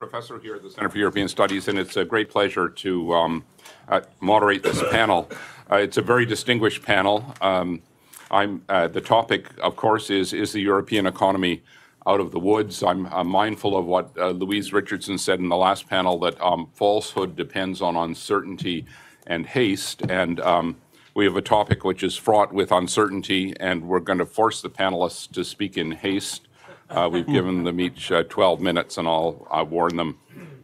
Professor here at the Center for European Studies, and it's a great pleasure to moderate this panel. It's a very distinguished panel. The topic, of course, is the European economy out of the woods. I'm mindful of what Louise Richardson said in the last panel, that falsehood depends on uncertainty and haste, and we have a topic which is fraught with uncertainty, and we're going to force the panelists to speak in haste. We've given them each 12 minutes, and I'll warn them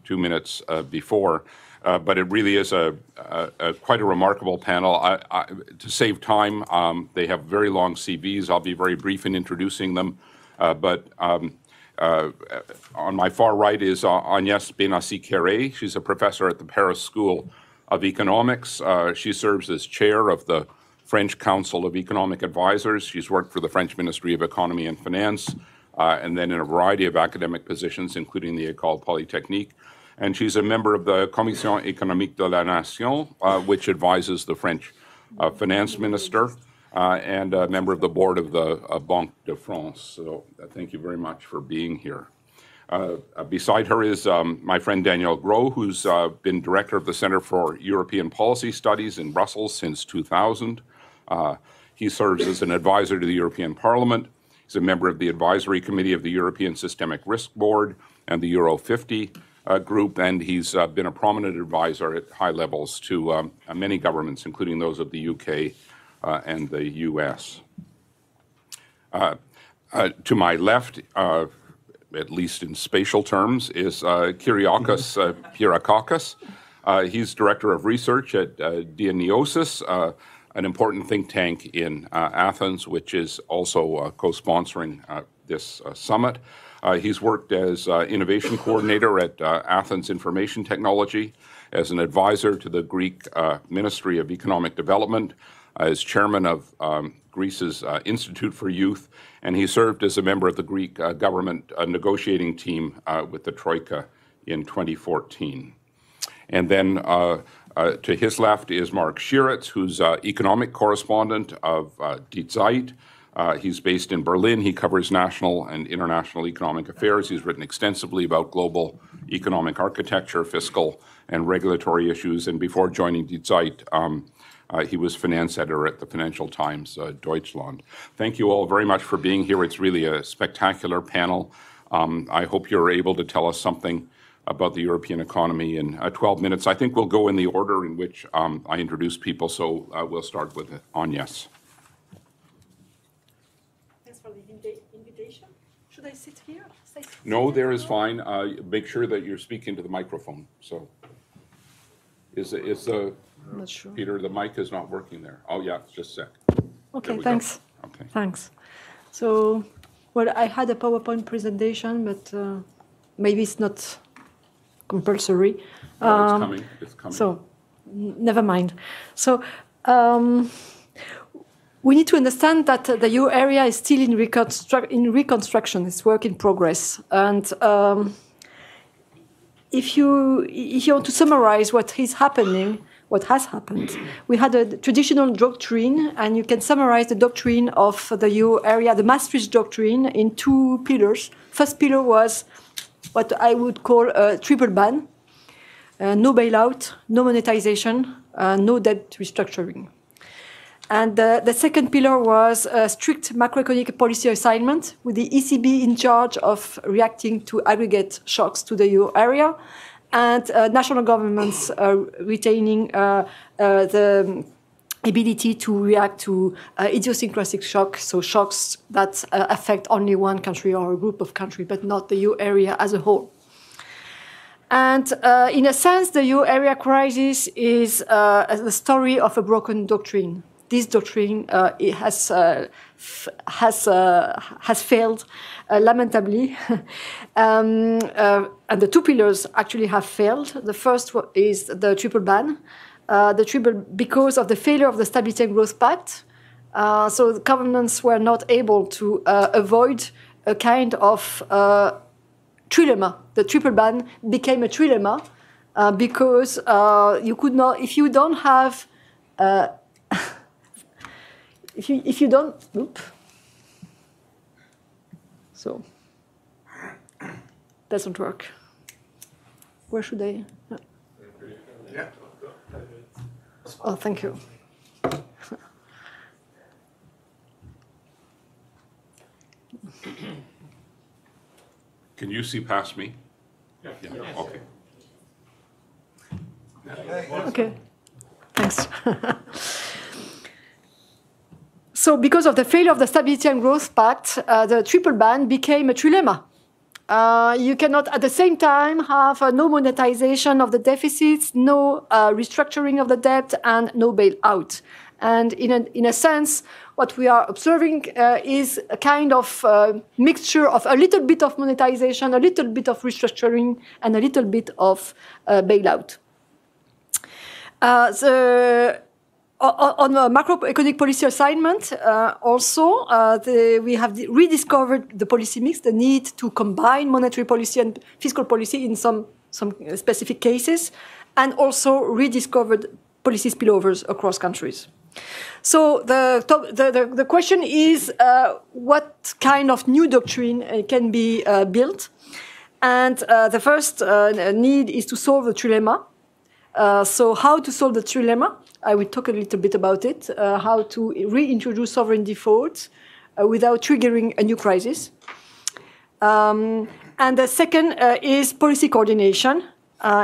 2 minutes before. But it really is quite a remarkable panel. To save time, they have very long CVs. I'll be very brief in introducing them. But on my far right is Agnès Benassi-Kéré. She's a professor at the Paris School of Economics. She serves as chair of the French Council of Economic Advisors. She's worked for the French Ministry of Economy and Finance, and then in a variety of academic positions, including the École Polytechnique. And she's a member of the Commission économique de la Nation, which advises the French finance minister, and a member of the board of the Banque de France. So thank you very much for being here. Beside her is my friend Daniel Gros, who's been director of the Center for European Policy Studies in Brussels since 2000. He serves as an advisor to the European Parliament. He's a member of the Advisory Committee of the European Systemic Risk Board and the Euro 50 group, and he's been a prominent advisor at high levels to many governments, including those of the UK and the US. To my left, at least in spatial terms, is Kyriakos Pyrakakis. He's director of research at diaNEOsις, an important think tank in Athens, which is also co-sponsoring this summit. He's worked as innovation coordinator at Athens Information Technology, as an advisor to the Greek Ministry of Economic Development, as chairman of Greece's Institute for Youth, and he served as a member of the Greek government negotiating team with the Troika in 2014. And then to his left is Mark Schieritz, who's economic correspondent of Die Zeit. He's based in Berlin. He covers national and international economic affairs. He's written extensively about global economic architecture, fiscal and regulatory issues. And before joining Die Zeit, he was finance editor at the Financial Times Deutschland. Thank you all very much for being here. It's really a spectacular panel. I hope you're able to tell us something about the European economy in 12 minutes. I think we'll go in the order in which I introduce people, so we'll start with Agnès. Thanks for the invitation. Should I sit here? No, there is fine. Make sure that you're speaking to the microphone. So, I'm not sure. Peter, the mic is not working there. Oh, yeah, just a sec. Okay, thanks. Okay. Thanks. So, well, I had a PowerPoint presentation, but maybe it's not compulsory. No, it's coming. It's coming. So, never mind. So, we need to understand that the euro area is still in reconstruction. It's work in progress. And if you want to summarize what is happening, what has happened, we had a traditional doctrine, and you can summarize the doctrine of the euro area, the Maastricht doctrine, in 2 pillars. First pillar was what I would call a triple ban: no bailout, no monetization, no debt restructuring. And the second pillar was a strict macroeconomic policy assignment, with the ECB in charge of reacting to aggregate shocks to the euro area, and national governments retaining the ability to react to idiosyncratic shocks, so shocks that affect only one country or a group of countries, but not the euro area as a whole. And in a sense, the euro area crisis is the story of a broken doctrine. This doctrine has failed lamentably, and the 2 pillars actually have failed. The first is the triple ban, because of the failure of the Stability and Growth Pact. So the governments were not able to avoid a kind of trilemma. The triple ban became a trilemma because you could not, if you don't have. If you don't, so doesn't work. Where should I? Yeah. Oh, thank you. Can you see past me? Yeah. Okay. Okay, thanks. So because of the failure of the Stability and Growth Pact, the triple ban became a trilemma. You cannot at the same time have no monetization of the deficits, no restructuring of the debt, and no bailout. And in a sense, what we are observing is a kind of mixture of a little bit of monetization, a little bit of restructuring, and a little bit of bailout. On the macroeconomic policy assignment, also, we have rediscovered the policy mix, the need to combine monetary policy and fiscal policy in some specific cases, and also rediscovered policy spillovers across countries. So the question is what kind of new doctrine can be built? And the first need is to solve the trilemma. So how to solve the trilemma? I will talk a little bit about it, how to reintroduce sovereign default without triggering a new crisis. And the second is policy coordination.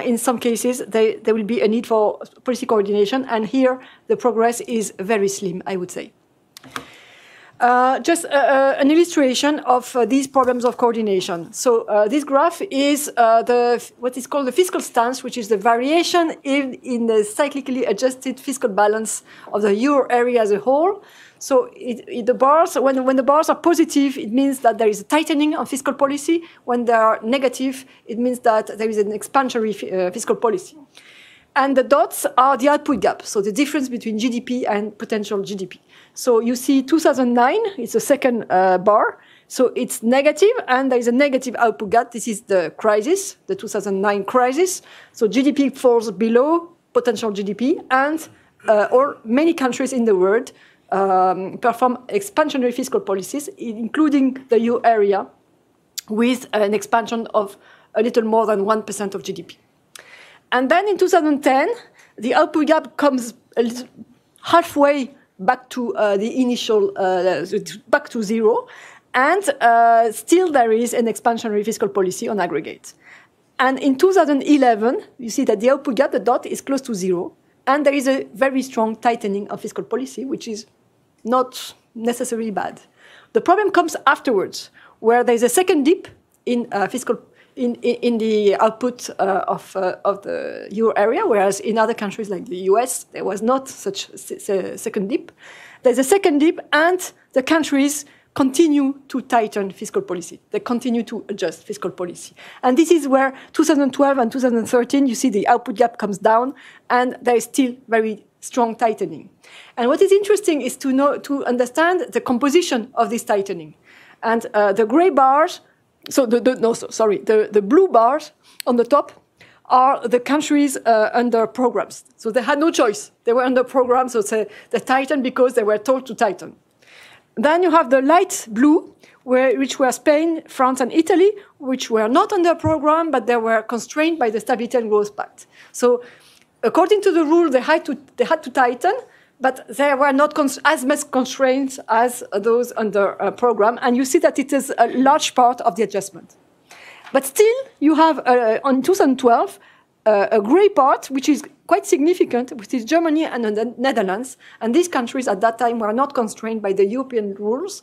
In some cases, there will be a need for policy coordination, and here the progress is very slim, I would say. Just an illustration of these problems of coordination. So this graph is what is called the fiscal stance, which is the variation in the cyclically adjusted fiscal balance of the euro area as a whole. So the bars, when the bars are positive, it means that there is a tightening of fiscal policy. When they are negative, it means that there is an expansionary fiscal policy. And the dots are the output gap, so the difference between GDP and potential GDP. So you see 2009, it's the second bar. So it's negative, and there is a negative output gap. This is the crisis, the 2009 crisis. So GDP falls below potential GDP, and or many countries in the world perform expansionary fiscal policies, including the euro area, with an expansion of a little more than 1% of GDP. And then in 2010, the output gap comes halfway back to the initial, back to zero, and still there is an expansionary fiscal policy on aggregate. And in 2011, you see that the output gap, the dot, is close to zero, and there is a very strong tightening of fiscal policy, which is not necessarily bad. The problem comes afterwards, where there is a second dip in fiscal in the output of the euro area, whereas in other countries like the US, there was not such a second dip. There's a second dip, and the countries continue to tighten fiscal policy. They continue to adjust fiscal policy. And this is where 2012 and 2013, you see the output gap comes down, and there is still very strong tightening. And what is interesting is to understand the composition of this tightening. And the gray bars, the blue bars on the top are the countries under programs. So they had no choice. They were under programs, so they tightened because they were told to tighten. Then you have the light blue, which were Spain, France, and Italy, which were not under a program, but they were constrained by the Stability and Growth Pact. So according to the rule, they had to tighten, but they were not as much constraints as those under a program. And you see that it is a large part of the adjustment. But still, you have, on 2012, a gray part, which is quite significant, which is Germany and the Netherlands. And these countries at that time were not constrained by the European rules.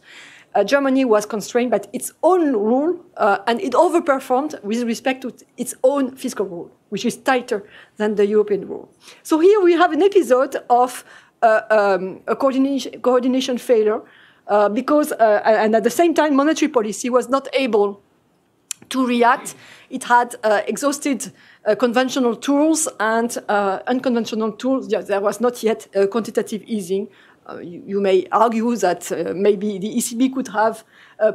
Germany was constrained by its own rule, and it overperformed with respect to its own fiscal rule, which is tighter than the European rule. So here we have an episode of a coordination failure, because, and at the same time, monetary policy was not able to react. It had exhausted conventional tools and unconventional tools. Yeah, there was not yet quantitative easing. You may argue that maybe the ECB could have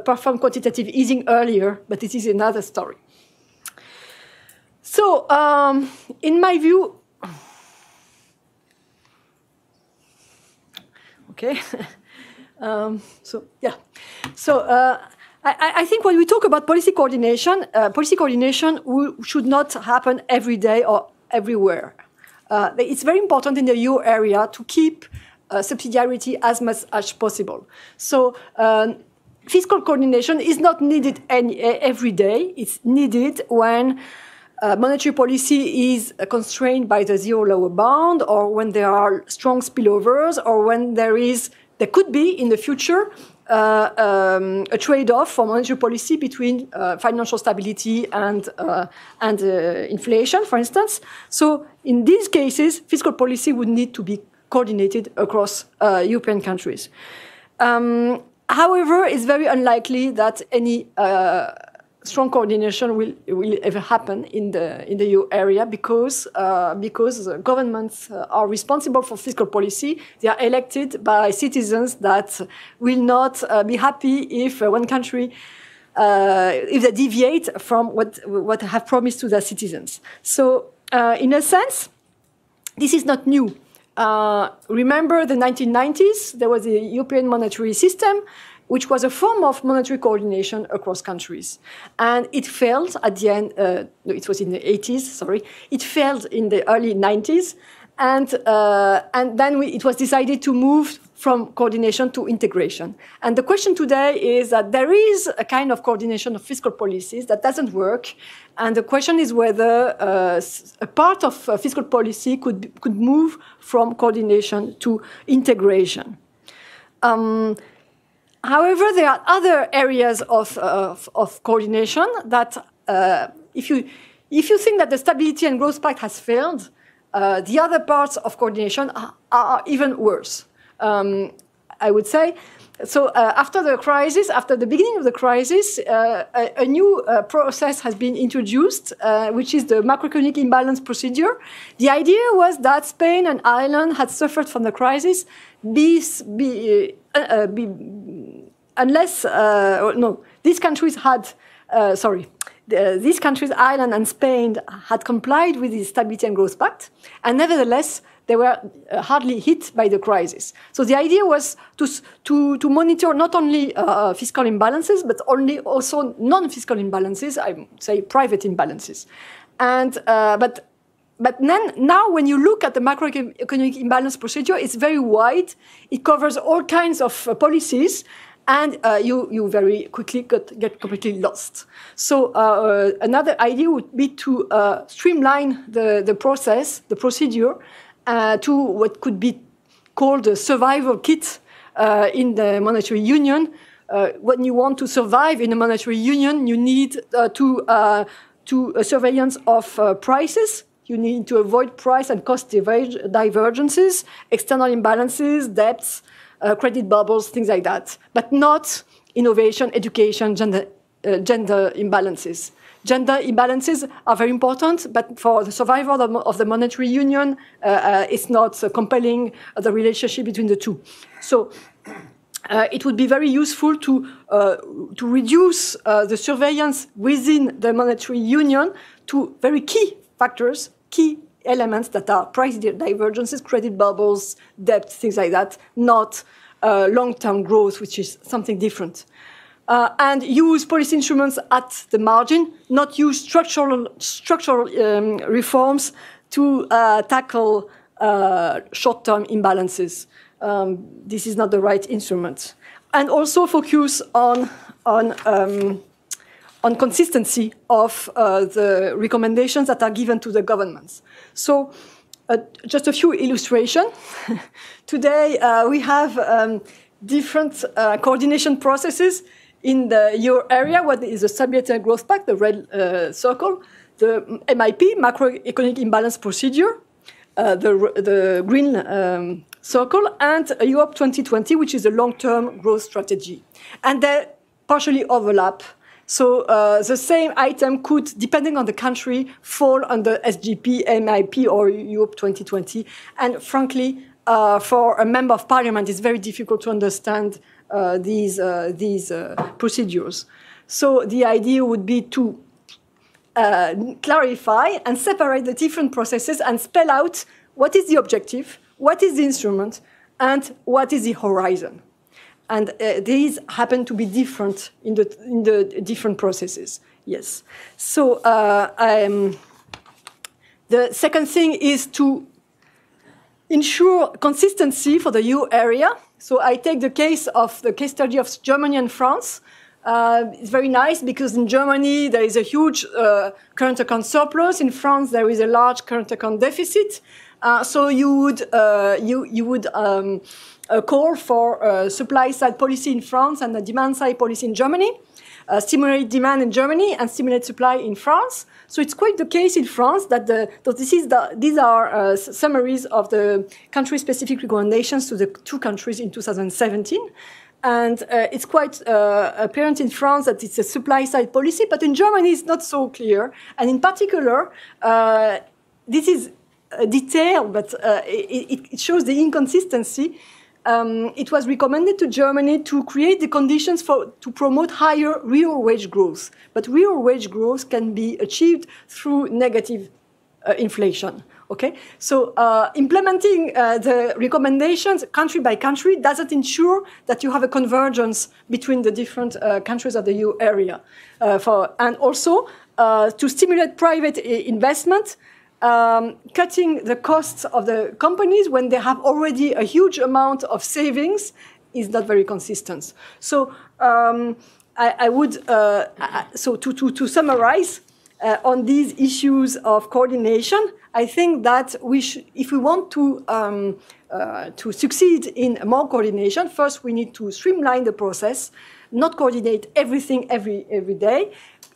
performed quantitative easing earlier, but it is another story. So, in my view, okay. I think when we talk about policy coordination should not happen every day or everywhere. It's very important in the euro area to keep subsidiarity as much as possible. So fiscal coordination is not needed every day. It's needed when monetary policy is constrained by the zero lower bound, or when there are strong spillovers, or when there could be in the future a trade-off for monetary policy between financial stability and inflation, for instance. So in these cases, fiscal policy would need to be coordinated across European countries. However, it's very unlikely that any strong coordination will ever happen in the euro area because governments are responsible for fiscal policy. They are elected by citizens that will not be happy if one country if they deviate from what they have promised to their citizens. So, in a sense, this is not new. Remember the 1990s, there was a European monetary system, which was a form of monetary coordination across countries. And it failed at the end, no, it was in the 80s, sorry. It failed in the early 90s. And then it was decided to move from coordination to integration. And the question today is that there is a kind of coordination of fiscal policies that doesn't work. And the question is whether a part of fiscal policy could move from coordination to integration. However, there are other areas of coordination that, if you think that the Stability and Growth Pact has failed, the other parts of coordination are even worse, I would say. So after the crisis, after the beginning of the crisis, a new process has been introduced, which is the macroeconomic imbalance procedure. The idea was that Spain and Ireland had suffered from the crisis these countries had, these countries, Ireland and Spain, had complied with the Stability and Growth Pact, and nevertheless, they were hardly hit by the crisis. So the idea was to monitor not only fiscal imbalances, but also non-fiscal imbalances, I would say private imbalances. And, but then, now when you look at the macroeconomic imbalance procedure, it's very wide. It covers all kinds of policies, and you very quickly get completely lost. So another idea would be to streamline the process, the procedure, to what could be called a survival kit in the monetary union. When you want to survive in a monetary union, you need to a surveillance of prices. You need to avoid price and cost divergences, external imbalances, debts, credit bubbles, things like that, but not innovation, education, gender imbalances. Gender imbalances are very important, but for the survival of the monetary union, it's not compelling the relationship between the two. So it would be very useful to reduce the surveillance within the monetary union to very key factors, key elements that are price divergences, credit bubbles, debt, things like that, not long-term growth, which is something different. And use policy instruments at the margin, not use structural reforms to tackle short-term imbalances. This is not the right instrument. And also focus on consistency of the recommendations that are given to the governments. So just a few illustrations. Today we have different coordination processes in the euro area. What is the Stability and Growth Pact, the red circle, the MIP, macroeconomic imbalance procedure, the green circle, and Europe 2020, which is a long-term growth strategy. And they partially overlap. So the same item could, depending on the country, fall under SGP, MIP, or Europe 2020. And frankly, for a member of parliament, it's very difficult to understand these procedures. So the idea would be to clarify and separate the different processes and spell out what is the objective, what is the instrument, and what is the horizon. And these happen to be different in the different processes. Yes. So the second thing is to ensure consistency for the EU area. So I take the case study of Germany and France. It's very nice because in Germany there is a huge current account surplus. In France there is a large current account deficit. So you would call for a supply side policy in France and a demand side policy in Germany. Stimulate demand in Germany and stimulate supply in France. So it's quite the case in France that these are summaries of the country-specific recommendations to the two countries in 2017. And it's quite apparent in France that it's a supply-side policy, but in Germany it's not so clear. And in particular, this is a detail, but it shows the inconsistency. It was recommended to Germany to create the conditions to promote higher real wage growth. But real wage growth can be achieved through negative inflation. Okay, so implementing the recommendations country by country doesn't ensure that you have a convergence between the different countries of the EU area. And also to stimulate private investment, cutting the costs of the companies when they have already a huge amount of savings is not very consistent. So I would to summarize on these issues of coordination, I think that if we want to succeed in more coordination, first we need to streamline the process, not coordinate everything every day.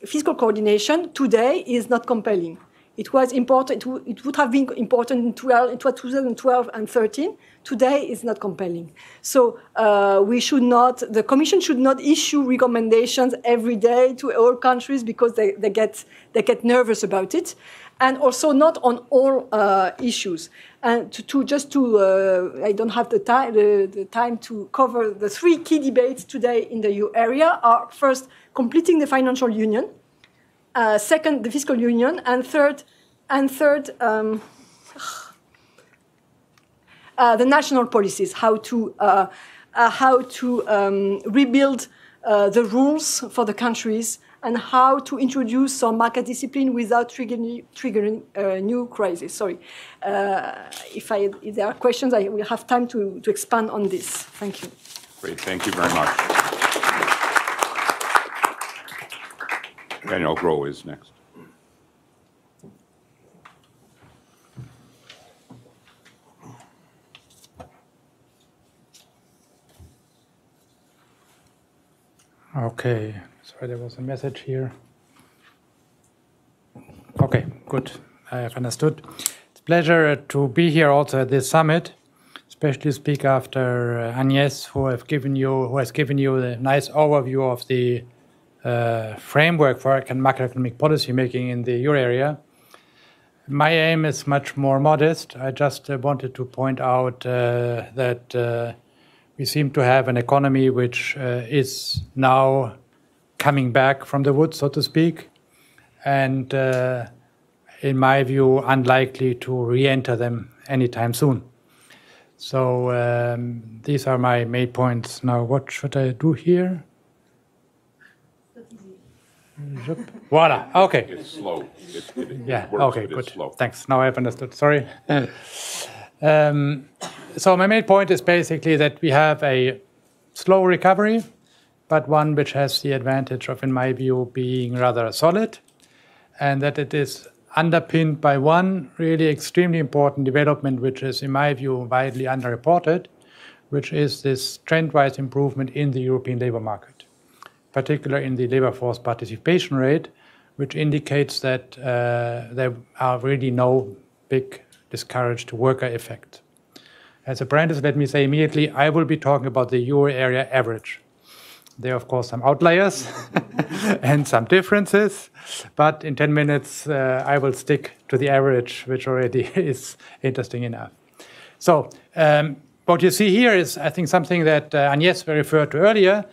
Fiscal coordination today is not compelling. It was important. It would have been important in 2012 and 2013. Today, it's not compelling. So the Commission should not issue recommendations every day to all countries because they get nervous about it, and also not on all issues. And I don't have the time to cover the three key debates today in the EU area. Are first completing the financial union. Second, the fiscal union, and third, the national policies. How to rebuild the rules for the countries, and how to introduce some market discipline without triggering a new crisis. Sorry, if there are questions, I will have time to expand on this. Thank you. Great, thank you very much. Daniel Groh is next. Okay, sorry, there was a message here. Okay, good. I have understood. It's a pleasure to be here also at this summit, especially speak after Agnès, who has given you the nice overview of the framework for macroeconomic policy making in the euro area. My aim is much more modest. I just wanted to point out that we seem to have an economy which is now coming back from the woods, so to speak, and in my view, unlikely to re-enter them anytime soon. So these are my main points. Now, what should I do here? Voila, okay. It's slow. Yeah, works, okay, but good. it's slow. Thanks, now I've understood, sorry. So my main point is basically that we have a slow recovery, but one which has the advantage of, in my view, being rather solid, and that it is underpinned by one really extremely important development, which is, in my view, widely underreported, which is this trend-wise improvement in the European labor market, particularly in the labor force participation rate, which indicates that there are really no big discouraged worker effect. As a parenthesis, let me say immediately, I will be talking about the euro area average. There are, of course, some outliers and some differences, but in 10 minutes, I will stick to the average, which already is interesting enough. So what you see here is, I think, something that Agnès referred to earlier.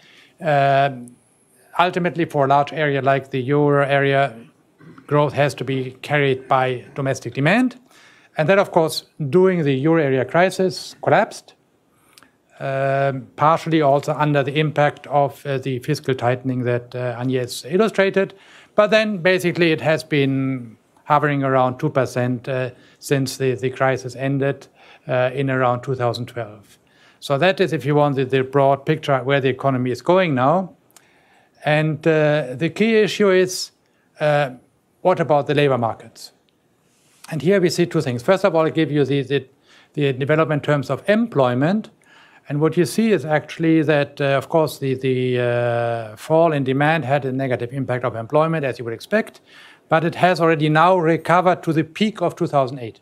Ultimately, for a large area like the euro area, growth has to be carried by domestic demand. And that, of course, during the euro area crisis collapsed. partially also under the impact of the fiscal tightening that Agnes illustrated. But then basically it has been hovering around 2% since the crisis ended in around 2012. So that is, if you want, the broad picture where the economy is going now. And the key issue is, what about the labor markets? And here we see two things. First of all, I give you the development in terms of employment. And what you see is actually that, of course, the fall in demand had a negative impact of employment, as you would expect, but it has already now recovered to the peak of 2008,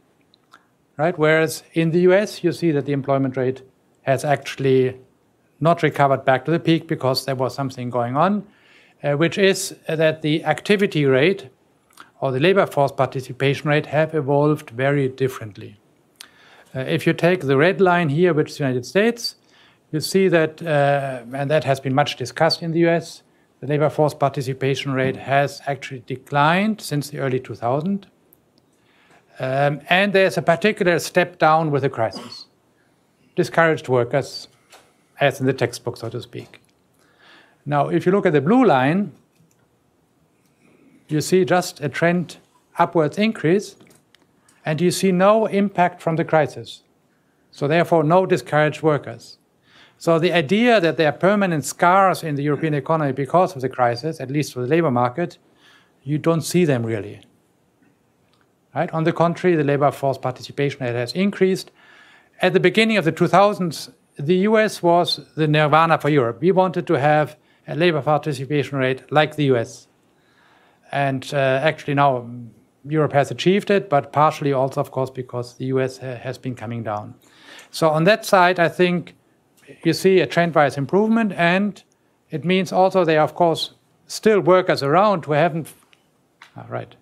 right? Whereas in the US, you see that the employment rate has actually not recovered back to the peak because there was something going on, which is that the activity rate or the labor force participation rate have evolved very differently. If you take the red line here, which is the United States, you see that, and that has been much discussed in the US, the labor force participation rate has actually declined since the early 2000s. And there's a particular step down with the crisis. Discouraged workers, as in the textbook, so to speak. Now, if you look at the blue line, you see just a trend upwards increase, and you see no impact from the crisis. So therefore, no discouraged workers. So the idea that there are permanent scars in the European economy because of the crisis, at least for the labor market, you don't see them really. Right? On the contrary, the labor force participation rate has increased. At the beginning of the 2000s, the US was the nirvana for Europe. We wanted to have a labor participation rate like the US. And actually now Europe has achieved it, but partially also, of course, because the US has been coming down. So on that side, I think you see a trend-wise improvement, and it means also there are, of course, still workers around who haven't... right.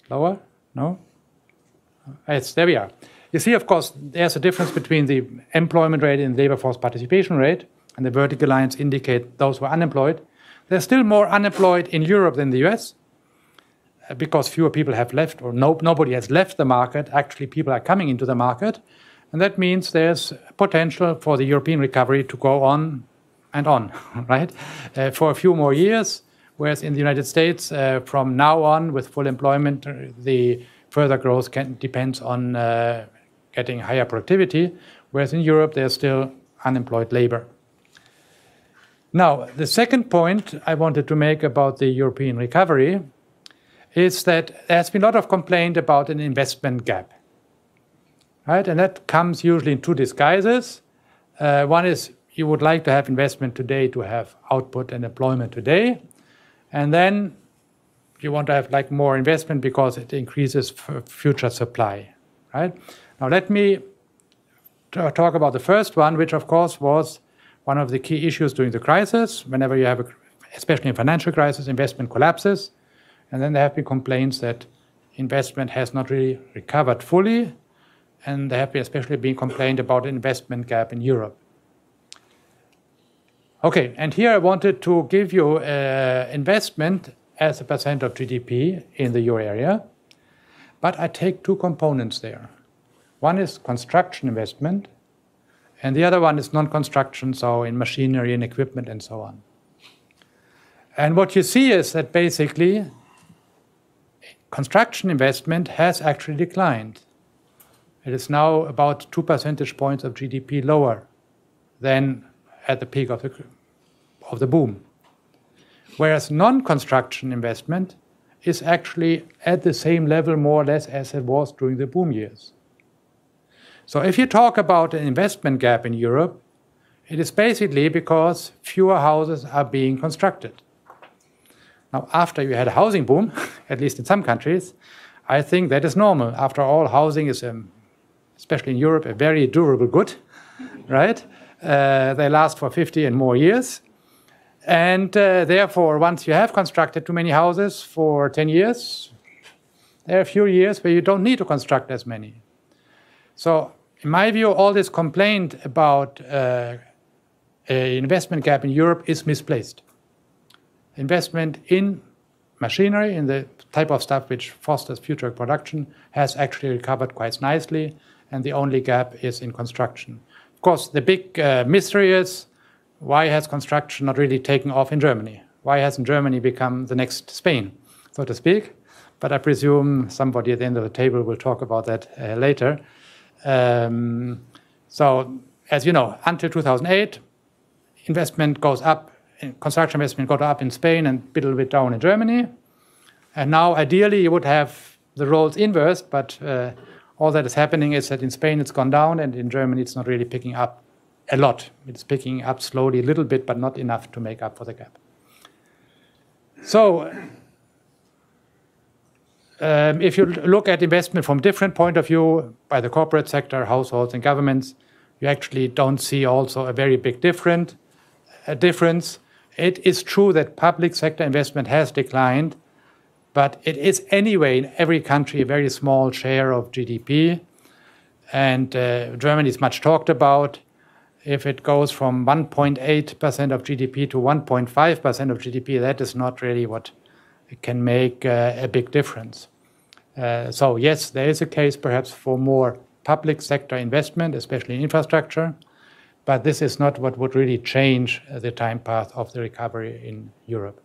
Slower? No? There we are. You see, of course, there's a difference between the employment rate and the labor force participation rate, and the vertical lines indicate those who are unemployed. There's still more unemployed in Europe than the US, because fewer people have left, or nobody has left the market. Actually, people are coming into the market, and that means there's potential for the European recovery to go on and on, right, for a few more years, whereas in the United States, from now on, with full employment, the further growth depends on getting higher productivity, whereas in Europe, there's still unemployed labor. Now, the second point I wanted to make about the European recovery is that there has been a lot of complaint about an investment gap, right? And that comes usually in two disguises. One is you would like to have investment today to have output and employment today. And then you want to have like more investment because it increases future supply, right? Now, let me talk about the first one, which of course was one of the key issues during the crisis. Whenever you have, especially in financial crisis, investment collapses. And then there have been complaints that investment has not really recovered fully. And there have been especially been complained about an investment gap in Europe. Okay, and here I wanted to give you investment as a percent of GDP in the euro area. But I take two components there. One is construction investment, and the other one is non-construction, so in machinery and equipment and so on. And what you see is that basically construction investment has actually declined. It is now about 2 percentage points of GDP lower than at the peak of the boom. Whereas non-construction investment is actually at the same level more or less as it was during the boom years. So if you talk about an investment gap in Europe, it is basically because fewer houses are being constructed. Now, after you had a housing boom, at least in some countries, I think that is normal. After all, housing is, especially in Europe, a very durable good, right? They last for 50 and more years. And therefore, once you have constructed too many houses for 10 years, there are a few years where you don't need to construct as many. So, in my view, all this complaint about an investment gap in Europe is misplaced. Investment in machinery, in the type of stuff which fosters future production, has actually recovered quite nicely, and the only gap is in construction. course, the big mystery is, why has construction not really taken off in Germany? Why hasn't Germany become the next Spain, so to speak? But I presume somebody at the end of the table will talk about that later. So, as you know, until 2008, investment goes up, construction investment goes up in Spain and a little bit down in Germany. And now, ideally, you would have the roles inverse, but all that is happening is that in Spain it's gone down, and in Germany it's not really picking up a lot. It's picking up slowly a little bit, but not enough to make up for the gap. So, if you look at investment from a different point of view, by the corporate sector, households and governments, you actually don't see also a very big difference. It is true that public sector investment has declined, but it is anyway in every country a very small share of GDP. And Germany is much talked about. If it goes from 1.8% of GDP to 1.5% of GDP, that is not really what can make a big difference. So yes, there is a case perhaps for more public sector investment, especially in infrastructure, but this is not what would really change the time path of the recovery in Europe.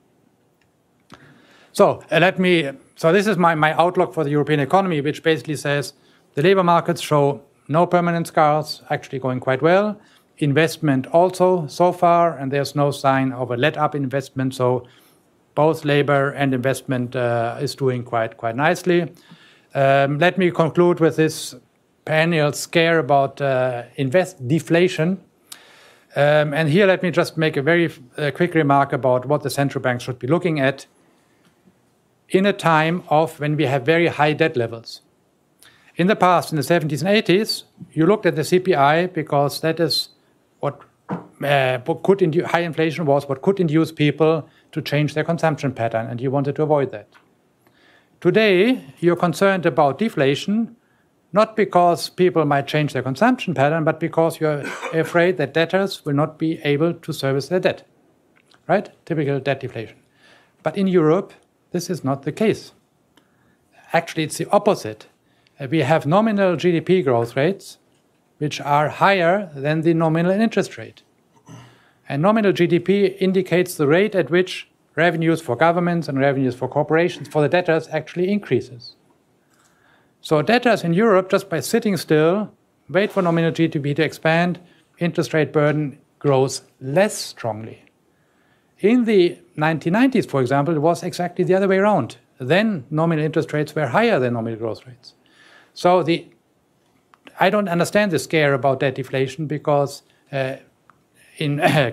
So this is my outlook for the European economy, which basically says the labor markets show no permanent scars, actually going quite well. Investment also so far, and there's no sign of a let-up investment, so both labor and investment is doing quite nicely. Let me conclude with this perennial scare about deflation. And here let me just make a very quick remark about what the central bank should be looking at in a time of when we have very high debt levels. In the past, in the 70s and 80s, you looked at the CPI because that is what could induce high inflation was what could induce people to change their consumption pattern, and you wanted to avoid that. Today, you're concerned about deflation, not because people might change their consumption pattern, but because you're afraid that debtors will not be able to service their debt, right? Typical debt deflation. But in Europe, this is not the case. Actually, it's the opposite. We have nominal GDP growth rates, which are higher than the nominal interest rate. And nominal GDP indicates the rate at which revenues for governments and revenues for corporations, for the debtors, actually increases. So debtors in Europe, just by sitting still, wait for nominal GDP to expand, interest rate burden grows less strongly. In the 1990s, for example, it was exactly the other way around. Then nominal interest rates were higher than nominal growth rates. So I don't understand the scare about debt deflation because financial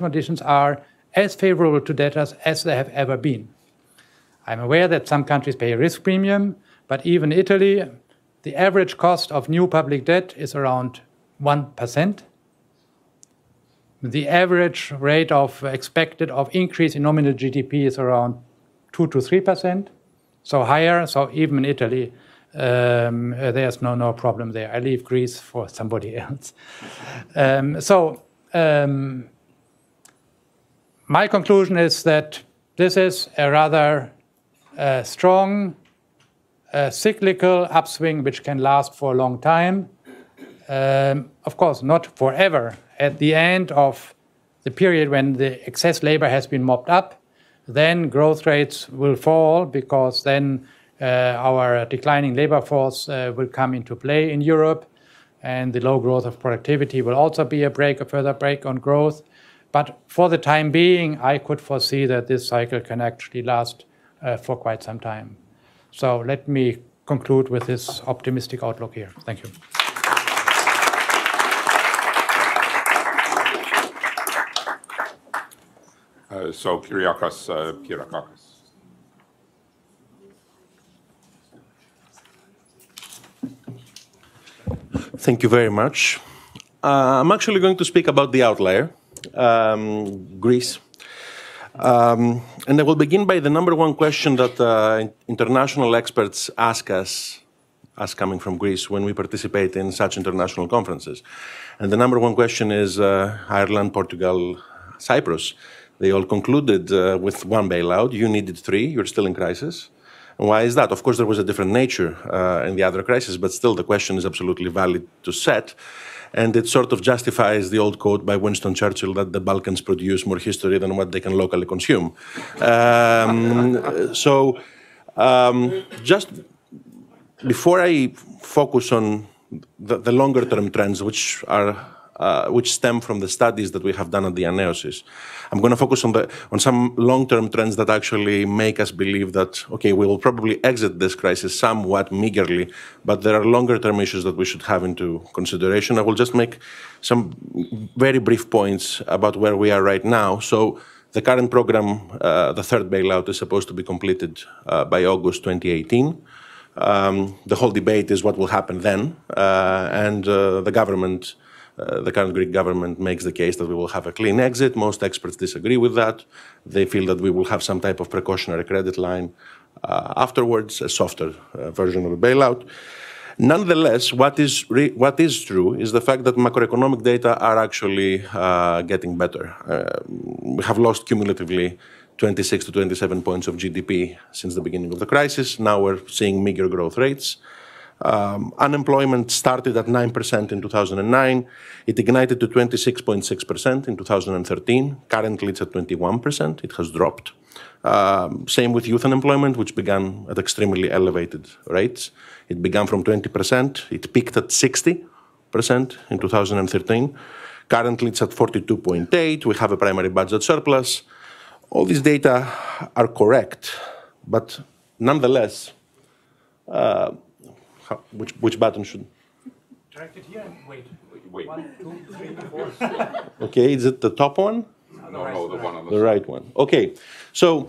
conditions are as favorable to debtors as they have ever been. I'm aware that some countries pay a risk premium, but even Italy, the average cost of new public debt is around 1%. The average rate of expected increase in nominal GDP is around 2 to 3%, so higher. So even in Italy, there's no problem there. I leave Greece for somebody else. My conclusion is that this is a rather strong cyclical upswing which can last for a long time. Of course, not forever. At the end of the period when the excess labor has been mopped up, then growth rates will fall because then our declining labor force will come into play in Europe, and the low growth of productivity will also be a further break on growth. But for the time being, I could foresee that this cycle can actually last for quite some time. So let me conclude with this optimistic outlook here. Thank you. So Kyriakos. Thank you very much. I'm actually going to speak about the outlier, Greece. And I will begin by the number one question that international experts ask us coming from Greece, when we participate in such international conferences. And the number one question is Ireland, Portugal, Cyprus. They all concluded with one bailout. You needed three. You're still in crisis. And why is that? Of course, there was a different nature in the other crisis, but still the question is absolutely valid to set. And it sort of justifies the old quote by Winston Churchill that the Balkans produce more history than what they can locally consume. Just before I focus on the longer-term trends, which stem from the studies that we have done at the diaNEOsις, I'm going to focus on some long-term trends that actually make us believe that, okay, we will probably exit this crisis somewhat meagerly, but there are longer-term issues that we should have into consideration. I will just make some very brief points about where we are right now. So the current program, the third bailout, is supposed to be completed by August 2018. The whole debate is what will happen then, and the government, the current Greek government, makes the case that we will have a clean exit. Most experts disagree with that. They feel that we will have some type of precautionary credit line afterwards, a softer version of a bailout. Nonetheless, what is true is the fact that macroeconomic data are actually getting better. We have lost cumulatively 26 to 27 points of GDP since the beginning of the crisis. Now we're seeing meager growth rates. Unemployment started at 9% in 2009. It ignited to 26.6% in 2013. Currently, it's at 21%. It has dropped. Same with youth unemployment, which began at extremely elevated rates. It began from 20%. It peaked at 60% in 2013. Currently, it's at 42.8%. We have a primary budget surplus. All these data are correct, but nonetheless, which button should? Direct it here and wait. Wait. 1, 2, 3, 4. Okay, is it the top one? No, the one on The right one. Okay, so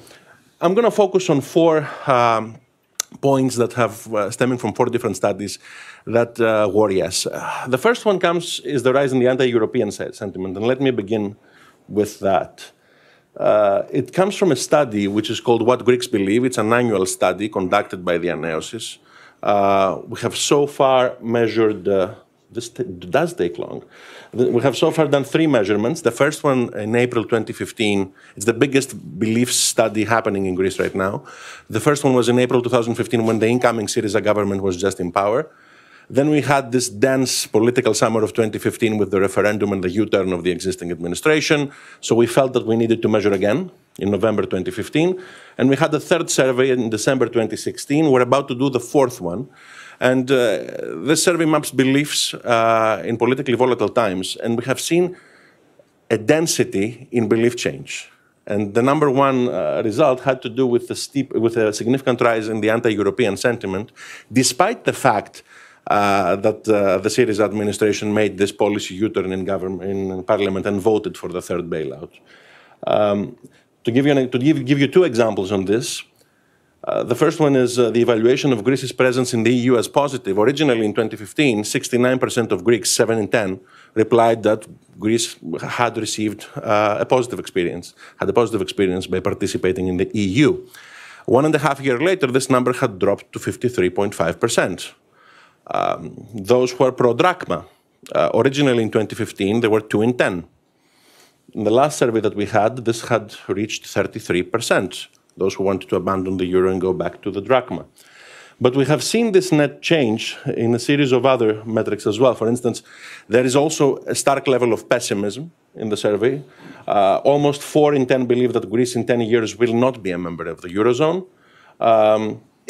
I'm going to focus on 4 points that have stemming from 4 different studies that worry us. The first one is the rise in the anti-European sentiment, and let me begin with that. It comes from a study which is called What Greeks Believe. It's an annual study conducted by the diaNEOsις. We have so far measured, this does take long. We have so far done 3 measurements. The first one in April 2015. It's the biggest belief study happening in Greece right now. The first one was in April 2015 when the incoming Syriza government was just in power. Then we had this dense political summer of 2015 with the referendum and the U-turn of the existing administration. So we felt that we needed to measure again in November 2015. And we had a third survey in December 2016. We're about to do the 4th one. And this survey maps beliefs in politically volatile times. And we have seen a density in belief change. And the number one result had to do with a significant rise in the anti-European sentiment, despite the fact that the Syriza administration made this policy U-turn in parliament and voted for the third bailout. To give you 2 examples on this, the first one is the evaluation of Greece's presence in the EU as positive. Originally in 2015, 69% of Greeks, 7 in 10, replied that Greece had received a positive experience, by participating in the EU. 1.5 years later, this number had dropped to 53.5%. Those who are pro-drachma, originally in 2015, they were 2 in 10. In the last survey that we had, this had reached 33%, those who wanted to abandon the euro and go back to the drachma. But we have seen this net change in a series of other metrics as well. For instance, there is also a stark level of pessimism in the survey. Almost 4 in 10 believe that Greece in 10 years will not be a member of the Eurozone.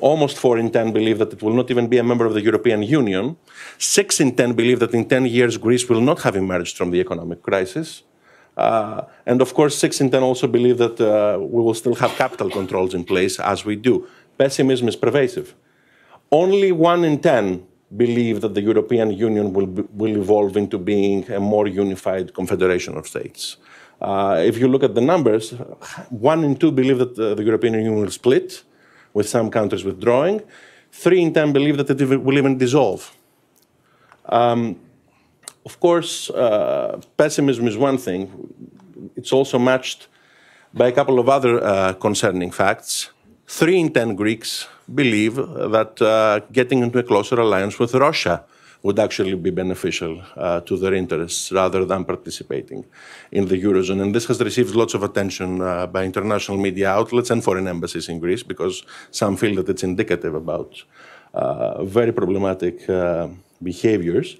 Almost 4 in 10 believe that it will not even be a member of the European Union. 6 in 10 believe that in 10 years Greece will not have emerged from the economic crisis. And of course, 6 in 10 also believe that we will still have capital controls in place as we do. Pessimism is pervasive. Only 1 in 10 believe that the European Union will evolve into being a more unified confederation of states. If you look at the numbers, 1 in 2 believe that the European Union will split, with some countries withdrawing. 3 in 10 believe that it will even dissolve. Of course, pessimism is one thing. It's also matched by a couple of other concerning facts. 3 in 10 Greeks believe that getting into a closer alliance with Russia would actually be beneficial to their interests rather than participating in the Eurozone. And this has received lots of attention by international media outlets and foreign embassies in Greece because some feel that it's indicative about very problematic behaviors.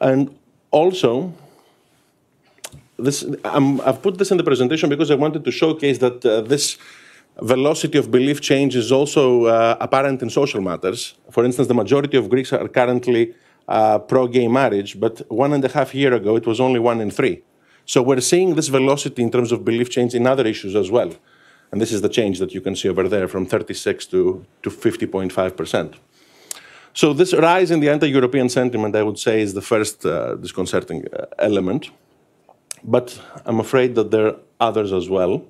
And Also, I've put this in the presentation because I wanted to showcase that this velocity of belief change is also apparent in social matters. For instance, the majority of Greeks are currently pro-gay marriage, but 1.5 years ago, it was only 1 in 3. So we're seeing this velocity in terms of belief change in other issues as well. And this is the change that you can see over there from 36 to 50.5%. So this rise in the anti-European sentiment, I would say, is the first disconcerting element. But I'm afraid that there are others as well.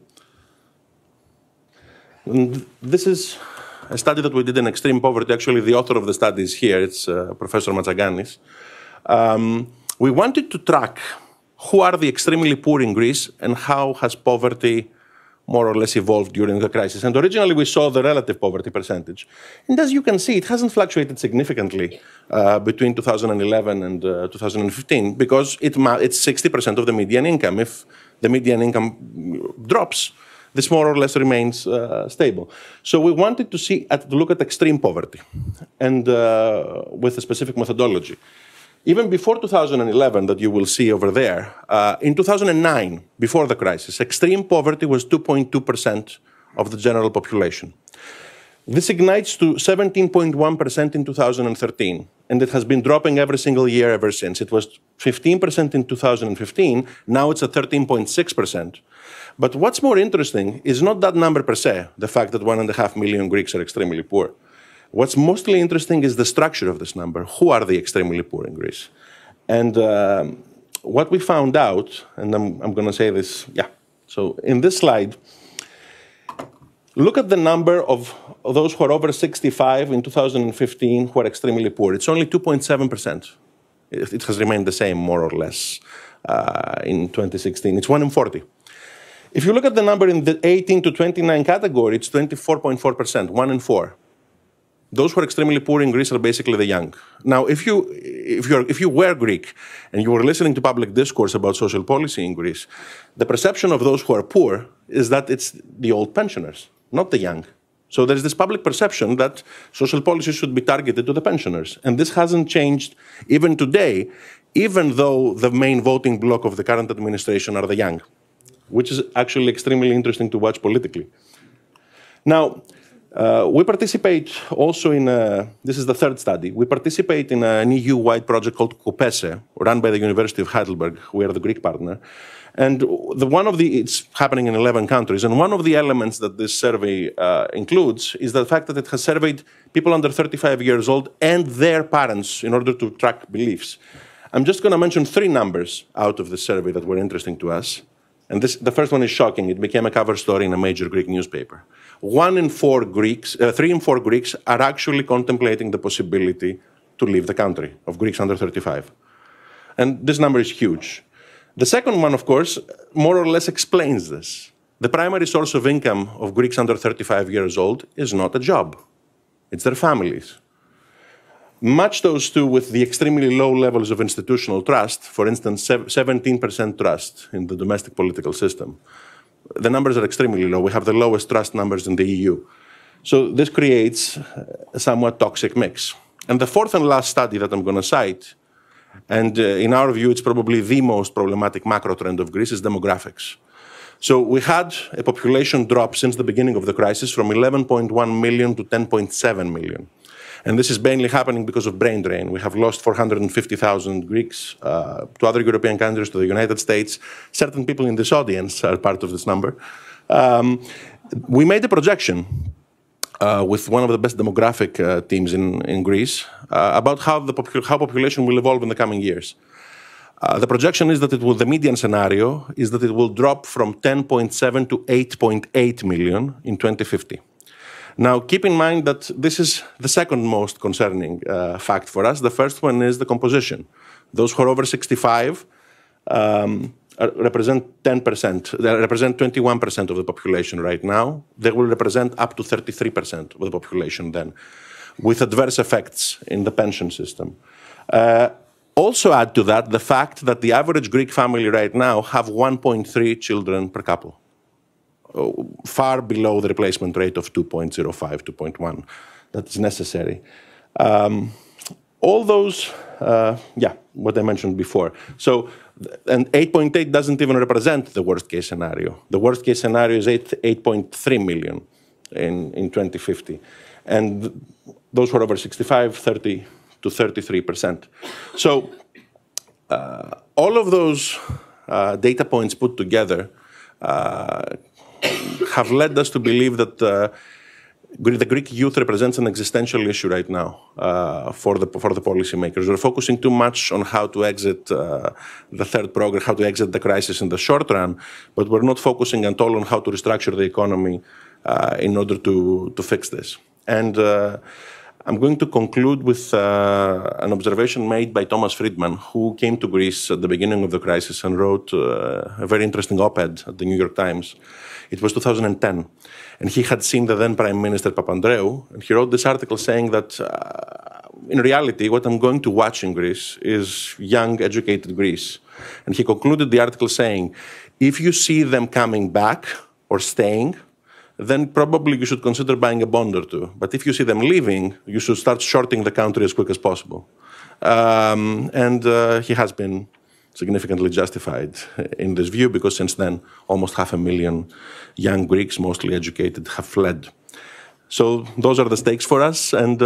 And this is a study that we did in extreme poverty. Actually, the author of the study is here. It's Professor Matsaganis. We wanted to track who are the extremely poor in Greece and how has poverty more or less evolved during the crisis. And originally, we saw the relative poverty percentage. And as you can see, it hasn't fluctuated significantly between 2011 and 2015 because it's 60% of the median income. If the median income drops, this more or less remains stable. So we wanted to look at extreme poverty and with a specific methodology. Even before 2011, that you will see over there, in 2009, before the crisis, extreme poverty was 2.2% of the general population. This ignites to 17.1% in 2013, and it has been dropping every single year ever since. It was 15% in 2015, now it's at 13.6%. But what's more interesting is not that number per se, the fact that 1.5 million Greeks are extremely poor. What's mostly interesting is the structure of this number. Who are the extremely poor in Greece? And what we found out, and I'm going to say this, So in this slide, look at the number of those who are over 65 in 2015 who are extremely poor. It's only 2.7%. It has remained the same, more or less, in 2016. It's 1 in 40. If you look at the number in the 18 to 29 category, it's 24.4%, 1 in 4. Those who are extremely poor in Greece are basically the young. Now, if you were Greek and you were listening to public discourse about social policy in Greece, the perception of those who are poor is that it's the old pensioners, not the young. So there's this public perception that social policy should be targeted to the pensioners. And this hasn't changed even today, even though the main voting bloc of the current administration are the young, which is actually extremely interesting to watch politically. Now, we participate also in, this is the third study, we participate in an EU-wide project called Koupese, run by the University of Heidelberg. We are the Greek partner. And it's happening in 11 countries. And one of the elements that this survey includes is the fact that it has surveyed people under 35 years old and their parents in order to track beliefs. I'm just going to mention 3 numbers out of the survey that were interesting to us. And the first one is shocking. It became a cover story in a major Greek newspaper. 3 in 4 Greeks are actually contemplating the possibility to leave the country, of Greeks under 35. And this number is huge. The second one, of course, more or less explains this. The primary source of income of Greeks under 35 years old is not a job. It's their families. Match those two with the extremely low levels of institutional trust, for instance, 17% trust in the domestic political system. The numbers are extremely low. We have the lowest trust numbers in the EU. So this creates a somewhat toxic mix. And the fourth and last study that I'm going to cite, and in our view, it's probably the most problematic macro trend of Greece, is demographics. So we had a population drop since the beginning of the crisis from 11.1 million to 10.7 million. And this is mainly happening because of brain drain. We have lost 450,000 Greeks to other European countries, to the United States. Certain people in this audience are part of this number. We made a projection with one of the best demographic teams in Greece about how population will evolve in the coming years. The projection is that the median scenario is that it will drop from 10.7 to 8.8 million in 2050. Now, keep in mind that this is the second most concerning fact for us. The first one is the composition. Those who are over 65 represent 10%. They represent 21% of the population right now. They will represent up to 33% of the population then, with adverse effects in the pension system. Also add to that the fact that the average Greek family right now have 1.3 children per couple, far below the replacement rate of 2.05, 2.1 that is necessary. all those, what I mentioned before. So, and 8.8 doesn't even represent the worst case scenario. The worst case scenario is 8.3 million in 2050. And those who are over 65, 30 to 33%. So all of those data points put together have led us to believe that the Greek youth represents an existential issue right now for the policymakers. We're focusing too much on how to exit the third program, how to exit the crisis in the short run, but we're not focusing at all on how to restructure the economy in order to fix this. And I'm going to conclude with an observation made by Thomas Friedman, who came to Greece at the beginning of the crisis and wrote a very interesting op-ed at the New York Times. It was 2010, and he had seen the then Prime Minister Papandreou, and he wrote this article saying that in reality, what I'm going to watch in Greece is young, educated Greece. And he concluded the article saying, if you see them coming back or staying, then probably you should consider buying a bond or two. But if you see them leaving, you should start shorting the country as quick as possible. And he has been significantly justified in this view, because since then, almost 500,000 young Greeks, mostly educated, have fled. So those are the stakes for us, and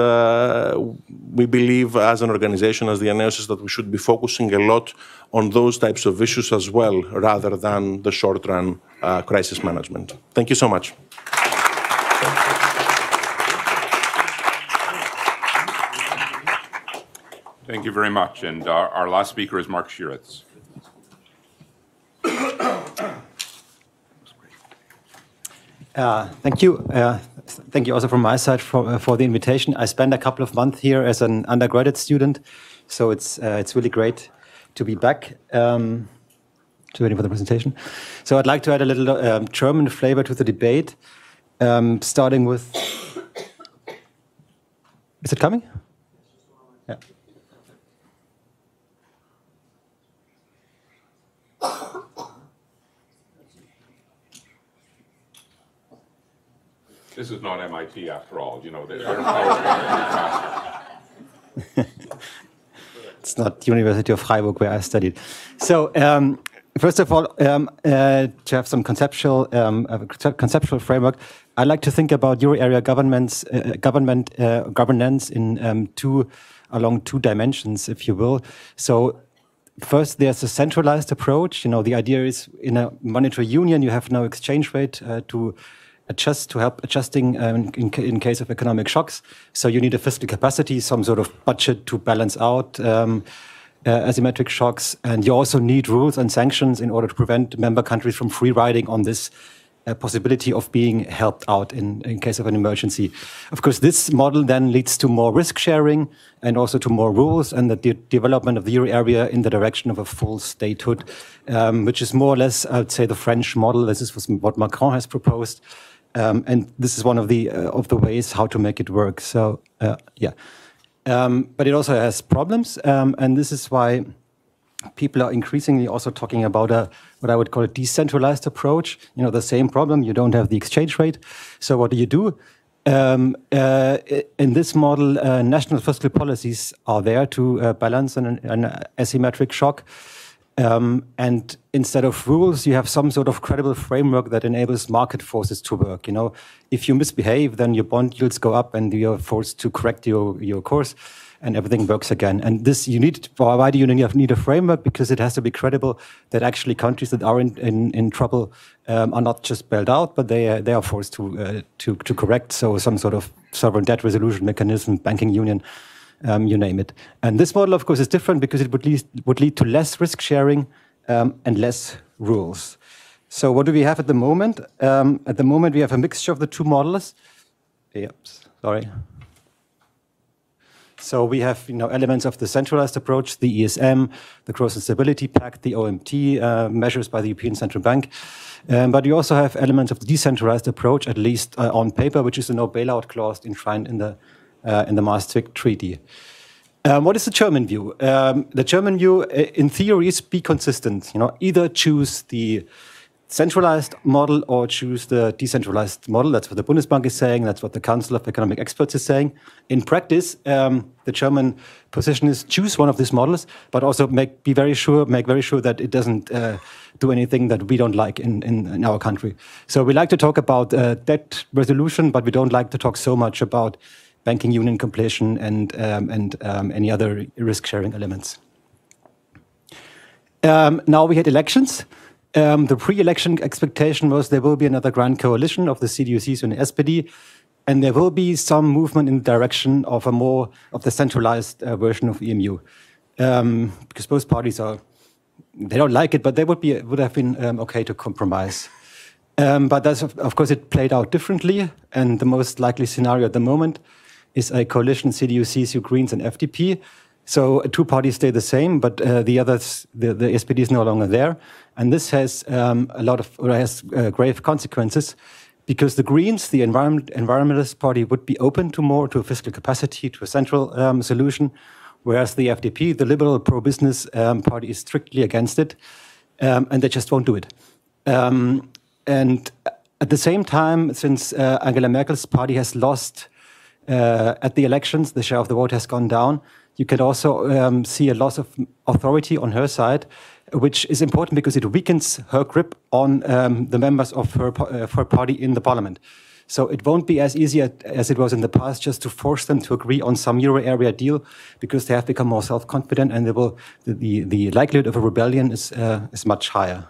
we believe as an organization, as the diaNEOsις, that we should be focusing a lot on those types of issues as well, rather than the short-run crisis management. Thank you so much. Thank you very much. And our last speaker is Mark Schiritz. Thank you. Thank you also from my side for the invitation. I spent a couple of months here as an undergraduate student, so it's really great to be back. Waiting for the presentation. So I'd like to add a little German flavor to the debate, starting with. Is it coming? Yeah. This is not MIT after all, you know. It's not University of Freiburg where I studied. So first of all, to have some conceptual framework, I like to think about Euro area governance in along two dimensions, if you will. So first, there's a centralized approach. You know, the idea is in a monetary union, you have no exchange rate to help adjusting in case of economic shocks. So you need a fiscal capacity, some sort of budget to balance out asymmetric shocks. And you also need rules and sanctions in order to prevent member countries from free riding on this possibility of being helped out in case of an emergency. Of course, this model then leads to more risk sharing and also to more rules and the development of the euro area in the direction of a full statehood, which is more or less, I'd say, the French model. This is what Macron has proposed. And this is one of the ways how to make it work. So, yeah. But it also has problems, and this is why people are increasingly also talking about what I would call a decentralized approach. You know, the same problem, you don't have the exchange rate. So what do? In this model, national fiscal policies are there to balance an asymmetric shock. And instead of rules, you have some sort of credible framework that enables market forces to work. You know, if you misbehave, then your bond yields go up and you're forced to correct your course and everything works again. And this you need, why do you need a framework? Because it has to be credible that actually countries that are in trouble are not just bailed out, but they are forced to correct. So some sort of sovereign debt resolution mechanism, banking union, you name it. And this model, of course, is different because it would lead to less risk sharing and less rules. So what do we have at the moment? At the moment, we have a mixture of the two models. Yep, sorry. So we have, you know, elements of the centralized approach, the ESM, the Growth and Stability Pact, the OMT measures by the European Central Bank. But you also have elements of the decentralized approach, at least on paper, which is the no bailout clause enshrined in the Maastricht Treaty. What is the German view? The German view, in theory, is be consistent. You know, either choose the centralized model or choose the decentralized model. That's what the Bundesbank is saying. That's what the Council of Economic Experts is saying. In practice, the German position is choose one of these models, but also make very sure that it doesn't do anything that we don't like in our country. So we like to talk about debt resolution, but we don't like to talk so much about banking union completion and any other risk-sharing elements. Now we had elections. The pre-election expectation was there will be another grand coalition of the CDU, CSU, and SPD, and there will be some movement in the direction of the centralized version of EMU, because both parties they don't like it, but they would have been okay to compromise. But that's, of course, it played out differently, and the most likely scenario at the moment is a coalition CDU, CSU, Greens, and FDP. So two parties stay the same, but the others, the SPD is no longer there, and this has grave consequences, because the Greens, the environmentalist party, would be open to a fiscal capacity, to a central solution, whereas the FDP, the liberal pro-business party, is strictly against it, and they just won't do it. And at the same time, since Angela Merkel's party has lost at the elections, the share of the vote has gone down. You can also see a loss of authority on her side, which is important because it weakens her grip on the members of her party in the parliament. So it won't be as easy as it was in the past just to force them to agree on some euro area deal, because they have become more self-confident, and the likelihood of a rebellion is much higher.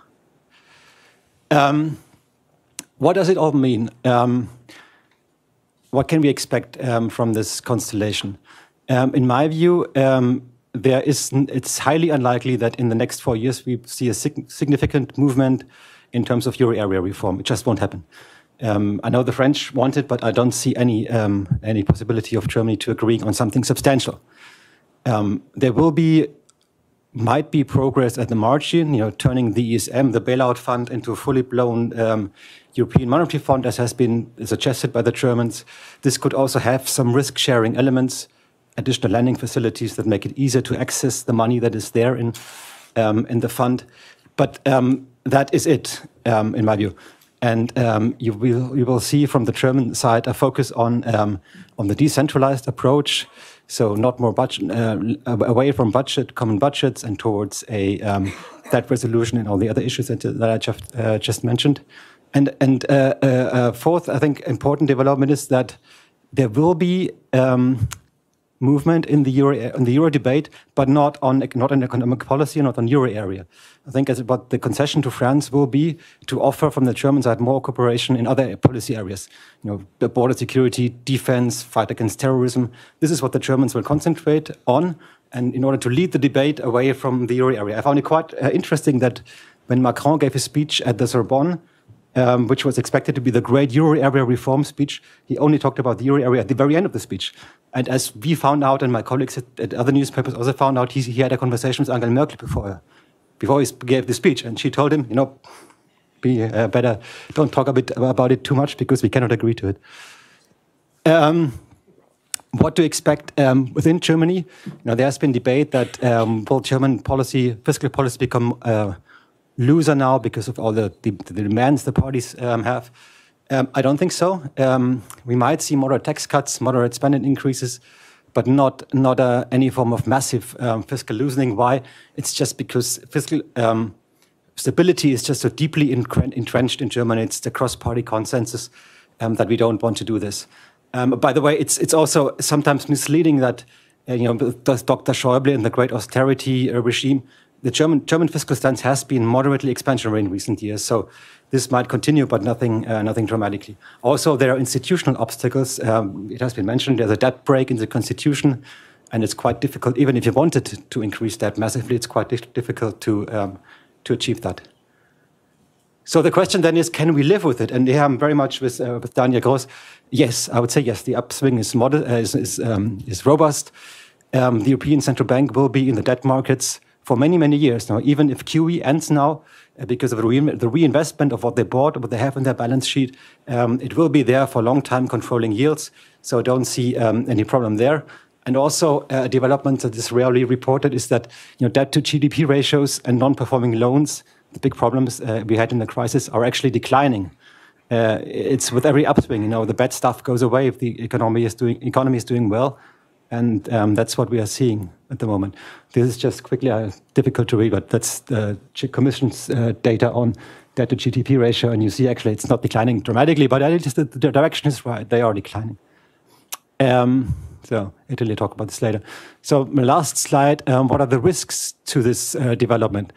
What does it all mean? What can we expect from this constellation? In my view, it's highly unlikely that in the next 4 years we see a significant movement in terms of euro area reform. It just won't happen. I know the French want it, but I don't see any possibility of Germany to agreeing on something substantial. There might be progress at the margin, turning the ESM, the bailout fund, into a fully blown European Monetary Fund, as has been suggested by the Germans. This could also have some risk-sharing elements, additional lending facilities that make it easier to access the money that is there in the fund. But that is it, in my view. And you will see from the German side a focus on the decentralized approach, so not more budget, away from common budgets, and towards a debt resolution and all the other issues that I just mentioned. And fourth, I think, important development is that there will be movement in the euro debate, but not on economic policy, not on euro area. I think what the concession to France will be to offer from the German side more cooperation in other policy areas, the border security, defense, fight against terrorism. This is what the Germans will concentrate on, and in order to lead the debate away from the euro area. I found it quite interesting that when Macron gave his speech at the Sorbonne, which was expected to be the great euro area reform speech, he only talked about the euro area at the very end of the speech. And as we found out, and my colleagues at other newspapers also found out, he had a conversation with Angela Merkel before he gave the speech, and she told him, be better, don't talk about it too much because we cannot agree to it. What to expect within Germany? There has been debate that will German fiscal policy become looser now because of all the demands the parties have. I don't think so. We might see moderate tax cuts, moderate spending increases, but not any form of massive fiscal loosening. Why? It's just because fiscal stability is just so deeply entrenched in Germany. It's the cross-party consensus that we don't want to do this. By the way, it's also sometimes misleading that Dr. Schäuble and the great austerity regime, the German fiscal stance has been moderately expansionary in recent years, so this might continue, but nothing dramatically. Also, there are institutional obstacles. It has been mentioned there's a debt break in the constitution, and it's quite difficult. Even if you wanted to increase debt massively, it's quite difficult to achieve that. So the question then is, can we live with it? And here I'm very much with Daniel Gross. Yes, I would say yes. The upswing is robust. The European Central Bank will be in the debt markets for many, many years now. Even if QE ends now, because of the reinvestment of what they bought, what they have in their balance sheet, it will be there for a long time, controlling yields. So I don't see any problem there. And also a development that is rarely reported is that debt to GDP ratios and non-performing loans the big problems we had in the crisis are actually declining. It's with every upswing, the bad stuff goes away if the economy is doing well, and that's what we are seeing at the moment. This is just quickly difficult to read, but that's the Commission's data on debt to GDP ratio, and you see actually it's not declining dramatically, but at least the direction is right. They are declining. So Italy, will talk about this later. So my last slide, what are the risks to this development?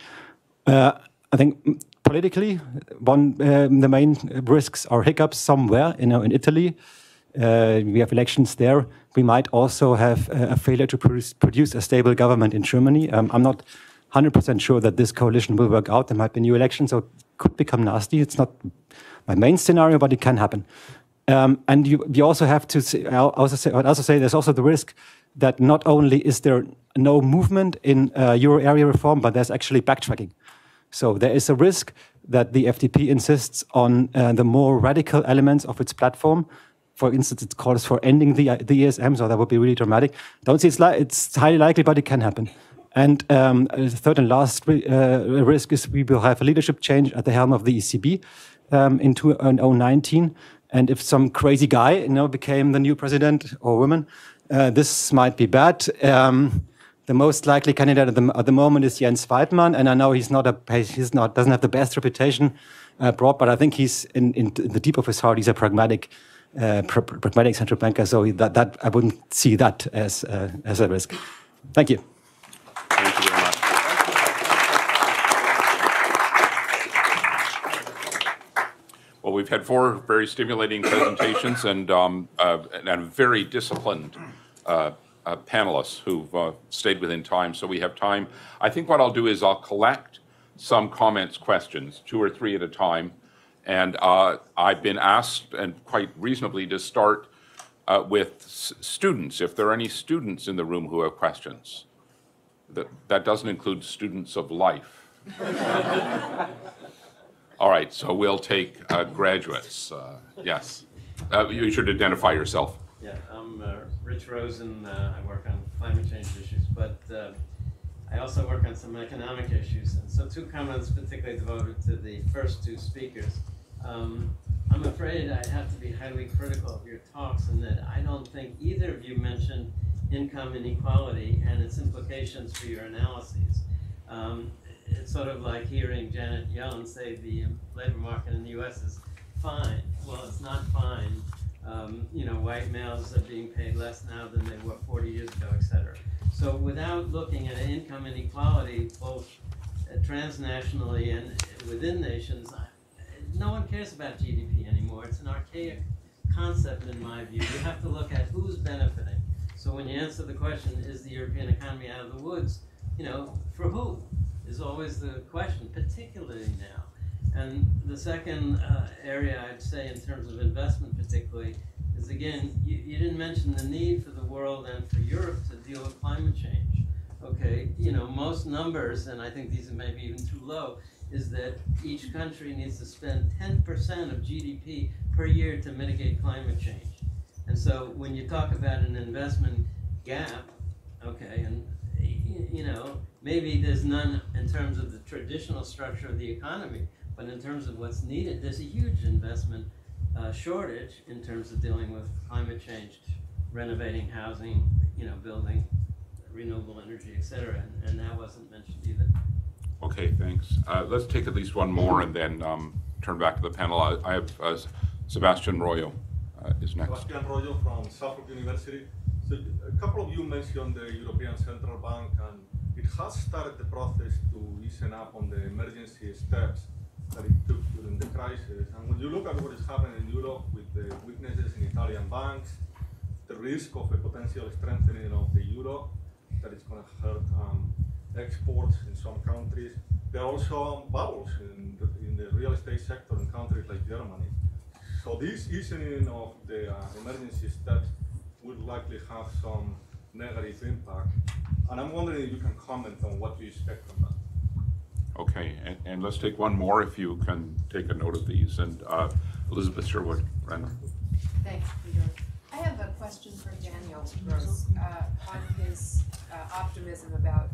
I think politically, the main risks are hiccups somewhere, in Italy. We have elections there. We might also have a failure to produce a stable government in Germany. I'm not 100% sure that this coalition will work out. There might be new elections, so it could become nasty. It's not my main scenario, but it can happen. And you also have to say, I'd also say there's also the risk that not only is there no movement in euro area reform, but there's actually backtracking. So there is a risk that the FDP insists on the more radical elements of its platform. For instance, it calls for ending the ESM, so that would be really dramatic. Don't see it's highly likely, but it can happen. And the third and last risk is we will have a leadership change at the helm of the ECB in 2019. And if some crazy guy, became the new president or woman, this might be bad. The most likely candidate at the moment is Jens Weidmann, and I know doesn't have the best reputation abroad, but I think he's in the deep of his heart, he's a pragmatic central banker. So that I wouldn't see that as a risk. Thank you. Thank you very much. Well, we've had 4 very stimulating presentations and very disciplined panelists who've stayed within time, so we have time. I think what I'll do is I'll collect some comments, questions, 2 or 3 at a time, and I've been asked, and quite reasonably, to start with students, if there are any students in the room who have questions. That doesn't include students of life. All right, so we'll take graduates. Yes, you should identify yourself. Yeah, I'm Rich Rosen. I work on climate change issues, but I also work on some economic issues. And so 2 comments particularly devoted to the first 2 speakers. I'm afraid I have to be highly critical of your talks in that I don't think either of you mentioned income inequality and its implications for your analyses. It's sort of like hearing Janet Yellen say the labor market in the US is fine. Well, it's not fine. White males are being paid less now than they were 40 years ago, et cetera. So without looking at income inequality, both transnationally and within nations, no one cares about GDP anymore. It's an archaic concept in my view. You have to look at who's benefiting. So when you answer the question, is the European economy out of the woods, for who is always the question, particularly now. And the second area I'd say in terms of investment particularly is, again, you didn't mention the need for the world and for Europe to deal with climate change. Okay, most numbers, and I think these are maybe even too low, is that each country needs to spend 10% of GDP per year to mitigate climate change. And so when you talk about an investment gap, okay, and maybe there's none in terms of the traditional structure of the economy, but in terms of what's needed, there's a huge investment shortage in terms of dealing with climate change, renovating housing, building renewable energy, et cetera, and that wasn't mentioned either. Okay, thanks. Let's take at least one more and then turn back to the panel. I have Sebastian Royo is next. Sebastian Royo from Suffolk University. So a couple of you mentioned the European Central Bank, and it has started the process to ease up on the emergency steps that it took during the crisis. And when you look at what is happening in Europe with the weaknesses in Italian banks, the risk of a potential strengthening of the euro that is going to hurt exports in some countries. There are also bubbles in the real estate sector in countries like Germany. So this easing of the emergency steps would likely have some negative impact. And I'm wondering if you can comment on what you expect from that. Okay, and let's take one more if you can take a note of these. And Elizabeth Sherwood, Random. Thanks, Peter. I have a question for Daniel Gross on his optimism about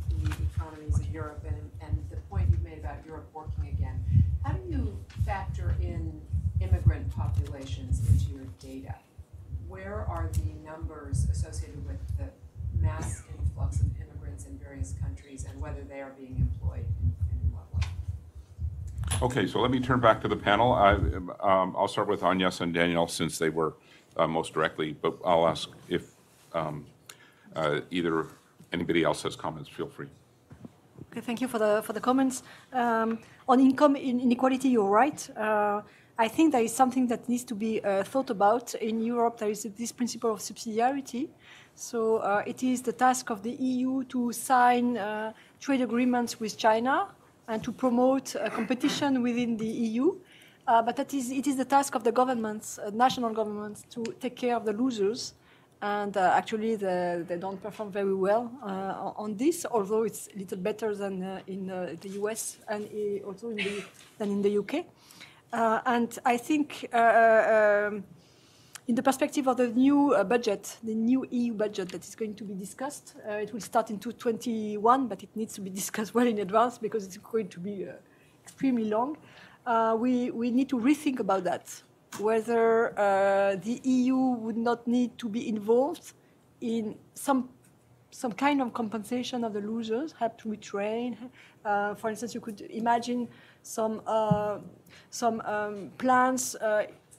the economies of Europe and the point you made about Europe working again. How do you factor in immigrant populations into your data? Where are the numbers associated with the mass influx of immigrants in various countries and whether they are being employed and in what way? Okay, so let me turn back to the panel. I'll start with Agnes and Daniel since they were most directly, but I'll ask if either anybody else has comments, feel free. Okay, thank you for the comments. On income inequality, you're right. I think there is something that needs to be thought about. In Europe, there is this principle of subsidiarity. So it is the task of the EU to sign trade agreements with China and to promote competition within the EU. But it is the task of the governments, national governments, to take care of the losers. And actually, they don't perform very well on this, although it's a little better than in the US and also than in the UK. And I think in the perspective of the new budget, the new EU budget that is going to be discussed, it will start in 2021, but it needs to be discussed well in advance because it's going to be extremely long. We need to rethink about that, whether the EU would not need to be involved in some kind of compensation of the losers, help to retrain. For instance, you could imagine some plans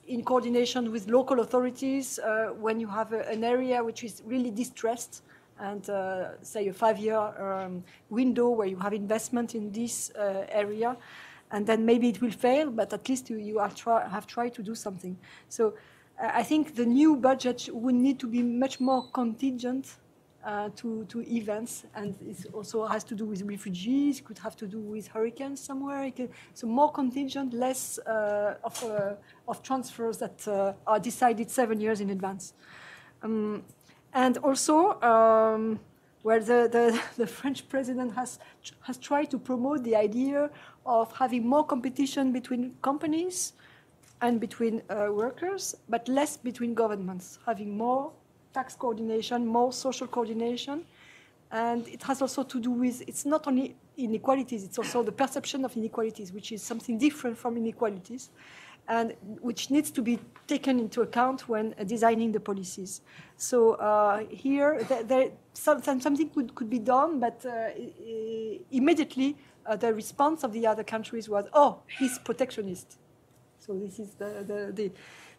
in coordination with local authorities when you have an area which is really distressed and say a 5-year window where you have investment in this area. And then maybe it will fail, but at least you have tried to do something. So I think the new budget would need to be much more contingent to events, and it also has to do with refugees, could have to do with hurricanes somewhere. So more contingent, less of transfers that are decided 7 years in advance. And also, where the French president has tried to promote the idea of having more competition between companies and between workers, but less between governments, having more tax coordination, more social coordination. And it has also to do with, it's not only inequalities, it's also the perception of inequalities, which is something different from inequalities, and which needs to be taken into account when designing the policies. So here, something could be done, but immediately the response of the other countries was, oh, he's protectionist. So this is the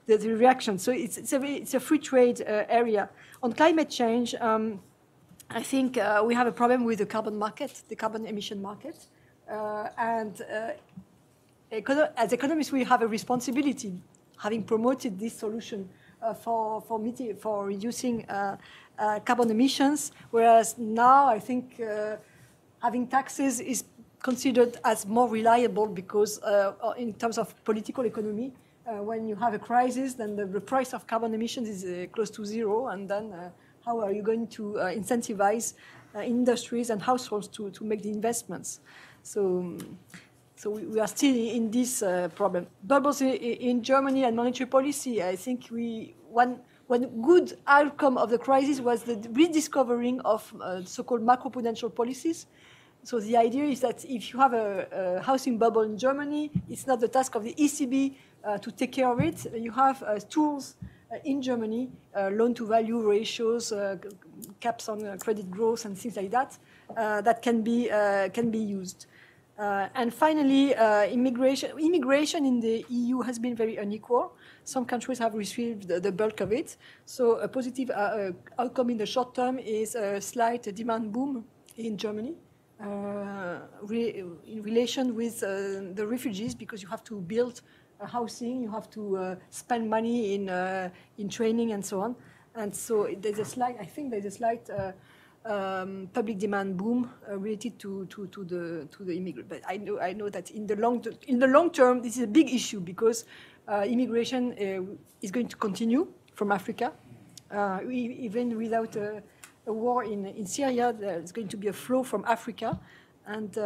reaction. So it's a free trade area. On climate change, I think we have a problem with the carbon market, the carbon emission market. And as economists, we have a responsibility, having promoted this solution for reducing carbon emissions, whereas now I think having taxes is considered as more reliable because in terms of political economy, when you have a crisis, then the price of carbon emissions is close to zero, and then how are you going to incentivize industries and households to make the investments? So we are still in this problem. Bubbles in Germany and monetary policy, I think one good outcome of the crisis was the rediscovering of so-called macroprudential policies. So the idea is that if you have a housing bubble in Germany, it's not the task of the ECB to take care of it. You have tools in Germany, loan-to-value ratios, caps on credit growth, and things like that, that can be used. And finally, immigration in the EU has been very unequal. Some countries have received the bulk of it. So a positive outcome in the short term is a slight demand boom in Germany in relation with the refugees, because you have to build housing, you have to spend money in training and so on. And so there's a slight, I think there's a slight public demand boom related to the immigrant. But I know that in the long term, this is a big issue because immigration is going to continue from Africa, even without a war in Syria. There's going to be a flow from Africa, and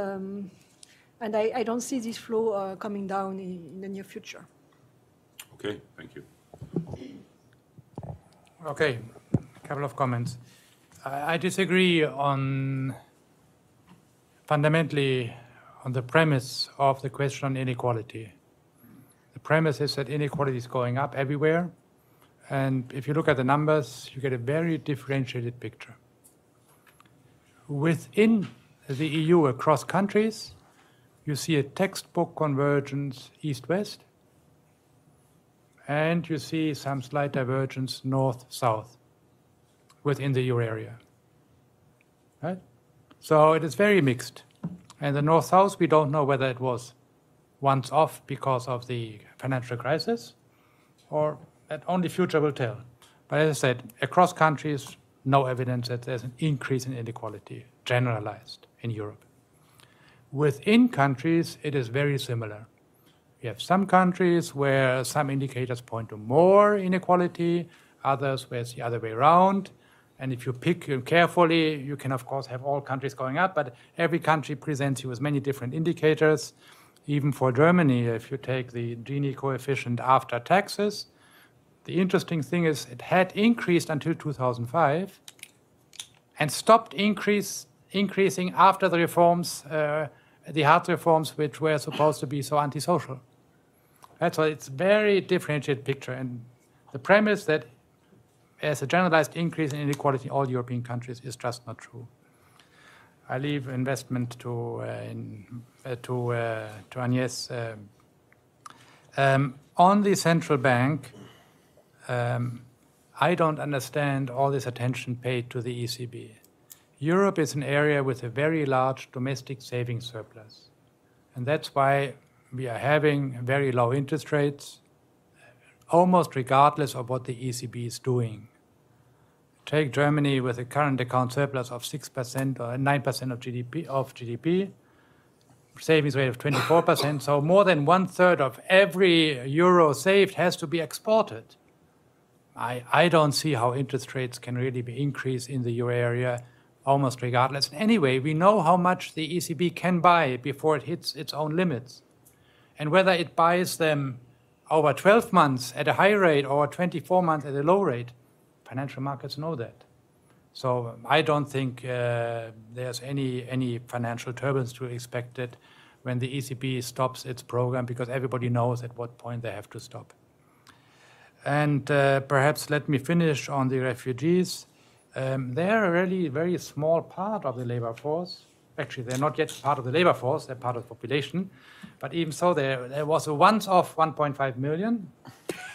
I don't see this flow coming down in the near future. Okay, thank you. Okay, a couple of comments. I disagree fundamentally on the premise of the question on inequality. The premise is that inequality is going up everywhere, and if you look at the numbers, you get a very differentiated picture. Within the EU across countries, you see a textbook convergence east-west, and you see some slight divergence north-south within the euro area. Right? So it is very mixed. And the north-south, we don't know whether it was once off because of the financial crisis, or that only future will tell. But as I said, across countries, no evidence that there's an increase in inequality generalized in Europe. Within countries, it is very similar. We have some countries where some indicators point to more inequality, others where it's the other way around. And if you pick them carefully, you can, of course, have all countries going up, but every country presents you with many different indicators. Even for Germany, if you take the Gini coefficient after taxes, the interesting thing is it had increased until 2005 and stopped increasing after the reforms, the hard reforms, which were supposed to be so antisocial. Right? So it's a very differentiated picture. And the premise that there's a generalized increase in inequality in all European countries is just not true. I leave investment to Agnes. On the central bank, I don't understand all this attention paid to the ECB. Europe is an area with a very large domestic savings surplus. And that's why we are having very low interest rates, almost regardless of what the ECB is doing. Take Germany with a current account surplus of 6% or 9% of GDP, savings rate of 24%, so more than 1/3 of every euro saved has to be exported. I don't see how interest rates can really be increased in the euro area, almost regardless. Anyway, we know how much the ECB can buy before it hits its own limits. And whether it buys them over 12 months at a high rate or 24 months at a low rate, financial markets know that. So I don't think there's any financial turbulence to be expected when the ECB stops its program, because everybody knows at what point they have to stop. And perhaps let me finish on the refugees. They're a really very small part of the labor force. Actually, they're not yet part of the labor force, they're part of the population. But even so, there was a once-off 1.5 million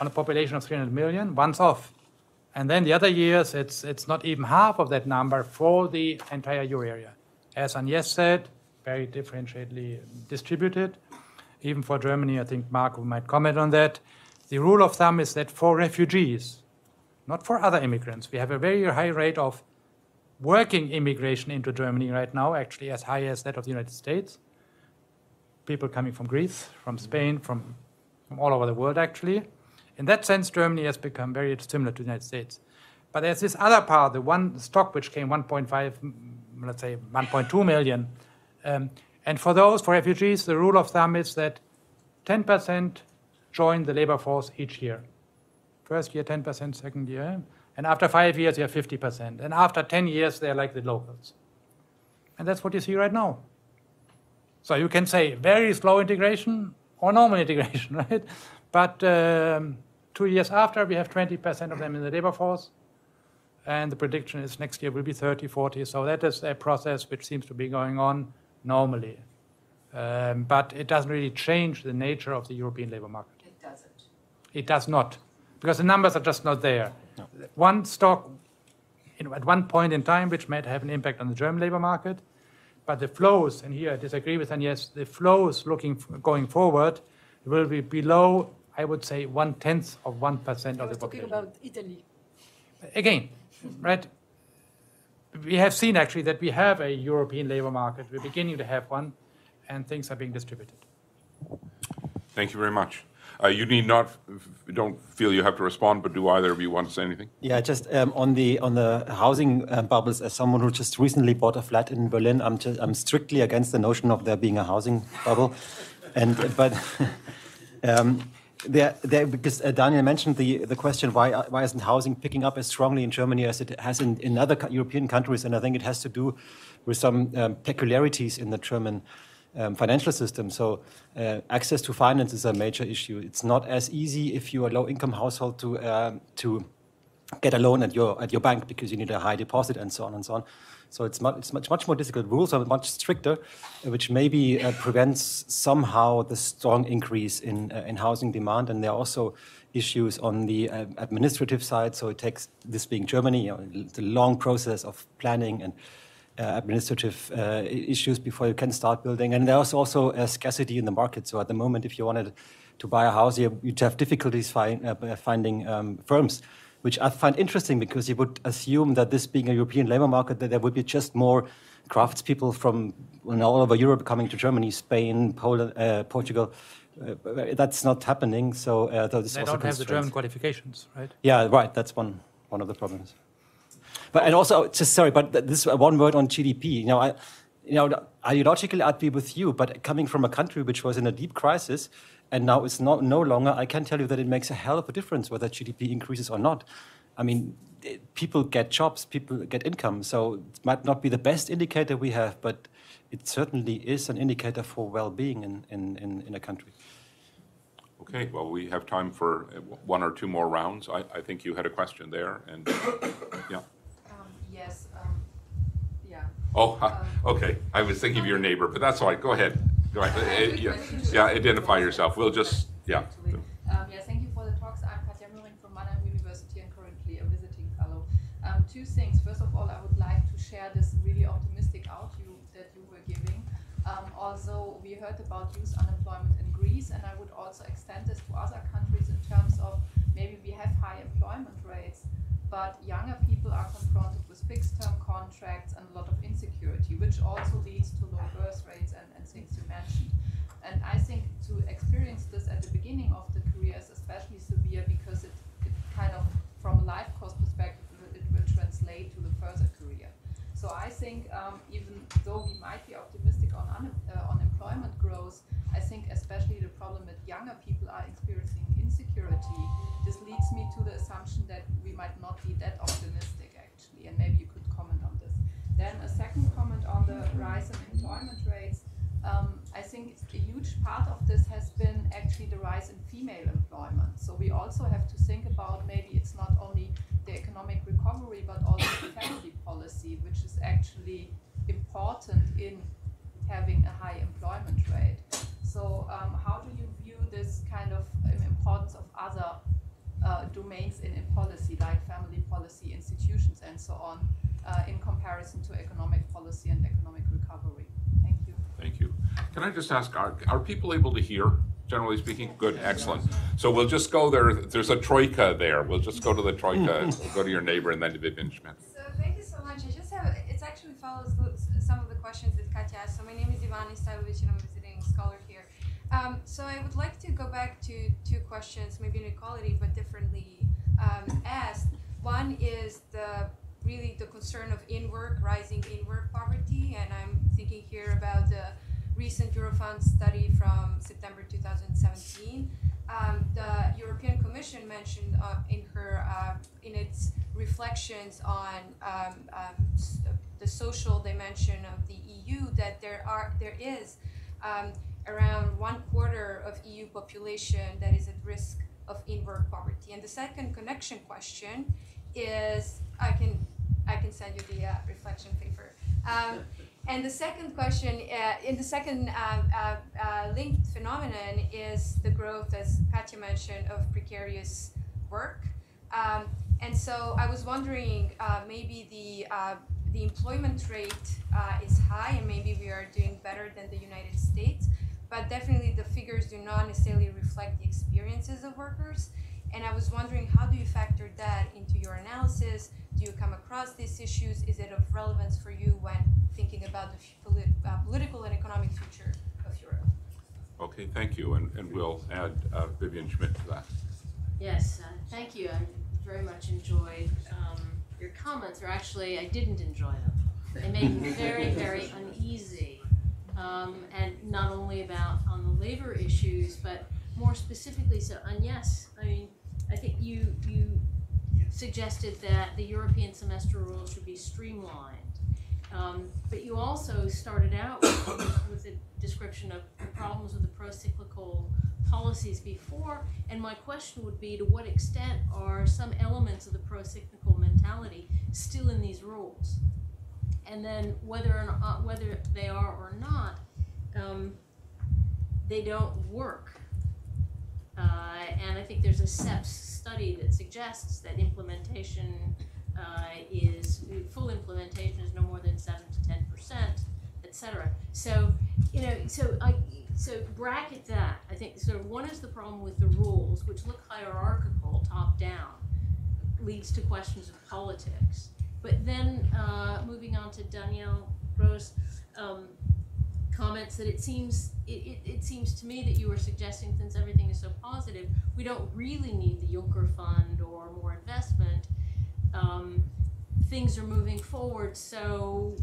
on a population of 300 million, once-off. And then the other years, it's not even half of that number for the entire euro area. As Agnes said, very differentiatedly distributed. Even for Germany, I think Marco might comment on that. The rule of thumb is that for refugees, not for other immigrants, we have a very high rate of working immigration into Germany right now, actually as high as that of the United States. People coming from Greece, from Spain, from all over the world, actually. In that sense, Germany has become very similar to the United States. But there's this other part, the one stock which came 1.5, let's say 1.2 million. And for those, for refugees, the rule of thumb is that 10% join the labor force each year. First year, 10%, second year. And after 5 years, you have 50%. And after 10 years, they're like the locals. And that's what you see right now. So you can say very slow integration or normal integration, right? But 2 years after, we have 20% of them in the labor force. And the prediction is next year will be 30, 40. So that is a process which seems to be going on normally. But it doesn't really change the nature of the European labor market. It doesn't. It does not, because the numbers are just not there. No. One stock at one point in time, which might have an impact on the German labor market, but the flows, and here I disagree with Agnes, the flows going forward will be below, I would say, 1/10 of 1% of the population. Talking about Italy. Again, right? We have seen actually that we have a European labor market. We're beginning to have one, and things are being distributed. Thank you very much. You need not, don't feel you have to respond, but do either of you want to say anything? Yeah, just on the housing bubbles, as someone who just recently bought a flat in Berlin, I'm strictly against the notion of there being a housing bubble, because Daniel mentioned the question why isn't housing picking up as strongly in Germany as it has in other European countries, and I think it has to do with some peculiarities in the German financial system. So access to finance is a major issue. It's not as easy if you're a low-income household to get a loan at your bank because you need a high deposit and so on and so on. So it's much more difficult. Rules are much stricter, which maybe prevents somehow the strong increase in housing demand. And there are also issues on the administrative side. So it takes, this being Germany, the long process of planning and administrative issues before you can start building. And there's also a scarcity in the market. So at the moment, if you wanted to buy a house, you'd have difficulties finding firms, which I find interesting because you would assume that this being a European labor market, that there would be just more craftspeople from all over Europe coming to Germany, Spain, Poland, Portugal. That's not happening. So they don't have the German qualifications, right? Yeah, right. That's one of the problems. But and also, but this one word on GDP. Ideologically, I'd be with you, but coming from a country which was in a deep crisis, and now it's no longer, I can tell you that it makes a hell of a difference whether GDP increases or not. I mean, people get jobs, people get income, so it might not be the best indicator we have, but it certainly is an indicator for well-being in a country. Okay, well, we have time for one or two more rounds. I think you had a question there, and yeah. Yes, yeah. Oh, okay. I was thinking of your neighbor, but that's all right. Go ahead. Go ahead. Yeah, identify yourself. We'll just, yeah. Yeah, thank you for the talks. I'm Katja Möhring from Mannheim University and currently a visiting fellow. Two things. First of all, I would like to share this really optimistic outview that you were giving. Also, we heard about youth unemployment in Greece, and I would also extend this to other countries in terms of maybe we have high employment rates, but younger people are confronted with fixed-term contracts and a lot of insecurity, which also leads to low birth rates and things you mentioned. And I think to experience this at the beginning of the career is especially severe because it kind of, from a life cost perspective, it will translate to the further career. So I think even though we might be optimistic on employment growth, I think especially the problem that younger people are experiencing insecurity, this leads me to the assumption that we might not be that optimistic actually, and maybe you could comment on this. Then a second comment on the rise in employment rates. I think a huge part of this has been actually the rise in female employment. So we also have to think about maybe it's not only the economic recovery, but also the family policy, which is actually important in having a high employment rate. So how do you view this kind of importance of other domains in policy, like family policy, institutions, and so on, in comparison to economic policy and economic recovery? Thank you. Thank you. Can I just ask, are people able to hear, generally speaking? Good, excellent. So we'll just go there. There's a troika there. We'll just go to the troika, we'll go to your neighbor, and then to Vivian Schmidt. So thank you so much. I just have, it actually follows some of the questions that Katja asked. So my name is Ivani Stylovich, and I'm a visiting scholar here. So I would like to go back to two questions, maybe in equality, but differently asked. One is really the concern of rising in-work poverty, and I'm thinking here about the recent Eurofund study from September 2017. The European Commission mentioned in its reflections on the social dimension of the EU that there is around 1/4 of EU population that is at risk of in-work poverty. And the second connection question is, I can send you the reflection paper. And the second question, in the second linked phenomenon is the growth, as Katja mentioned, of precarious work. And so I was wondering, maybe the employment rate is high, and maybe we are doing better than the United States, but definitely the figures do not necessarily reflect the experiences of workers. And I was wondering, how do you factor that into your analysis? Do you come across these issues? Is it of relevance for you when thinking about the political and economic future of Europe? Okay, thank you. And we'll add Vivian Schmidt to that. Yes, thank you. I very much enjoyed your comments, or actually I didn't enjoy them. They made me very, very uneasy. And not only about on the labor issues, but more specifically, so, and yes, I mean, I think you suggested that the European semester rules should be streamlined. But you also started out with a description of the problems with the pro-cyclical policies before, and my question would be, to what extent are some elements of the pro-cyclical mentality still in these rules? And then whether they are or not, they don't work. And I think there's a SEPS study that suggests that full implementation is no more than 7 to 10%, etc. So, so bracket that. I think so. One is the problem with the rules, which look hierarchical, top down, leads to questions of politics. But then moving on to Danielle Rose. Comments that it seems to me that you were suggesting, since everything is so positive, we don't really need the Juncker Fund or more investment. Things are moving forward, so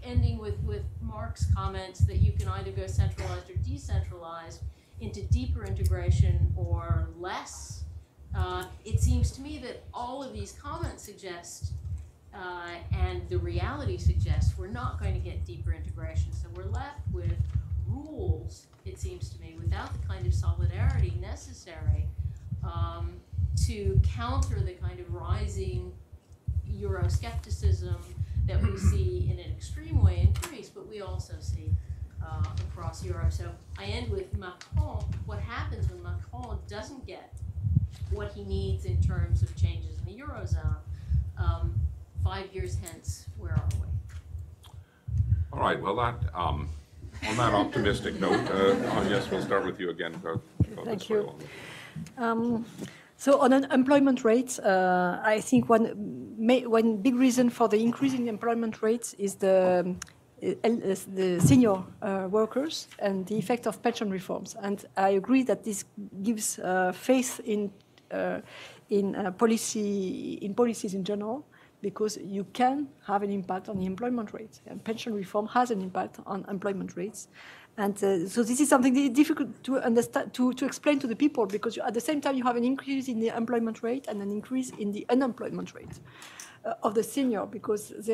ending with Mark's comments that you can either go centralized or decentralized into deeper integration or less. It seems to me that all of these comments suggest. And the reality suggests we're not going to get deeper integration. So we're left with rules, it seems to me, without the kind of solidarity necessary to counter the kind of rising Euroscepticism that we see in an extreme way in Greece, but we also see across Europe. So I end with Macron. What happens when Macron doesn't get what he needs in terms of changes in the Eurozone? 5 years hence, where are we? All right. Well, on that optimistic note, yes, we'll start with you again. Thank you. So on unemployment rates, I think one big reason for the increase in employment rates is the senior workers and the effect of pension reforms. And I agree that this gives faith in policies in general, because you can have an impact on the employment rate, and pension reform has an impact on employment rates. And so this is something difficult to understand, to explain to the people, because at the same time you have an increase in the employment rate and an increase in the unemployment rate of the senior, because they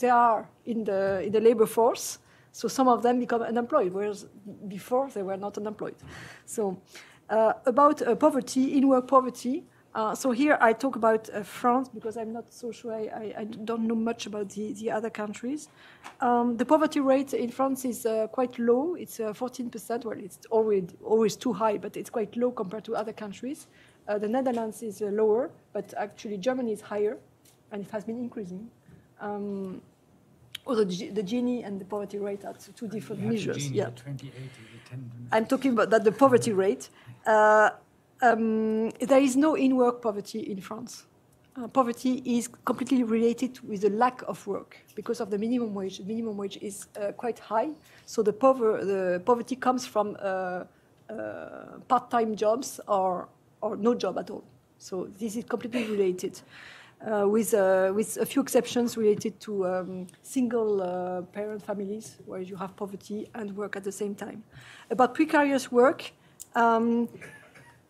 are in the labor force, so some of them become unemployed, whereas before they were not unemployed. So about poverty, in-work poverty, so here I talk about France, because I'm not so sure, I don't know much about the other countries. The poverty rate in France is quite low. It's 14%. Well, it's always too high, but it's quite low compared to other countries. The Netherlands is lower, but actually Germany is higher, and it has been increasing. Although the Gini and the poverty rate are two different measures. Yeah. I'm talking about the poverty rate. There is no in-work poverty in France. Poverty is completely related with the lack of work because of the minimum wage. The minimum wage is quite high, so the poverty comes from part-time jobs or no job at all. So this is completely related, with a few exceptions related to single parent families where you have poverty and work at the same time. About precarious work.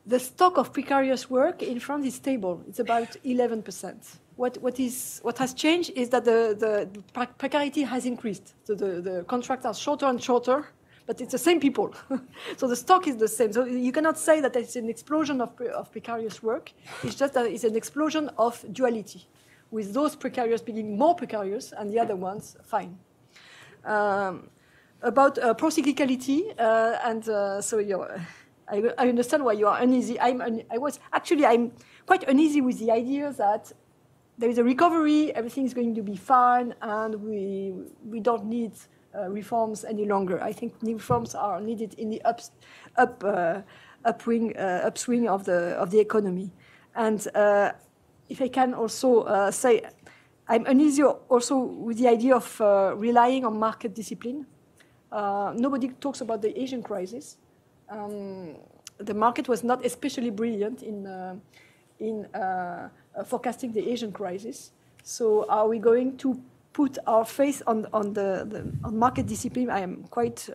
The stock of precarious work in France is stable. It's about 11%. What has changed is that the precarity has increased. So the contracts are shorter and shorter, but it's the same people. So the stock is the same. So you cannot say that it's an explosion of precarious work. It's just that it's an explosion of duality, with those precarious being more precarious and the other ones fine. About procyclicality, I understand why you are uneasy. I'm quite uneasy with the idea that there is a recovery, everything is going to be fine, and we don't need reforms any longer. I think new reforms are needed in the upswing of the economy. And if I can also say, I'm uneasy also with the idea of relying on market discipline. Nobody talks about the Asian crisis. The market was not especially brilliant in forecasting the Asian crisis. So are we going to put our faith on market discipline? I am quite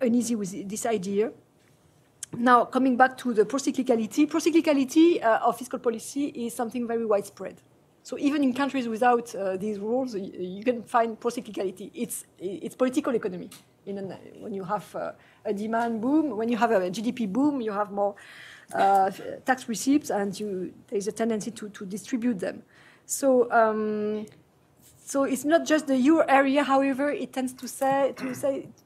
uneasy with this idea. Now, coming back to the procyclicality of fiscal policy is something very widespread. So even in countries without these rules, you can find procyclicality. It's political economy. When you have a demand boom, when you have a GDP boom, you have more tax receipts, and there's a tendency to distribute them. So it's not just the euro area. However, it tends to say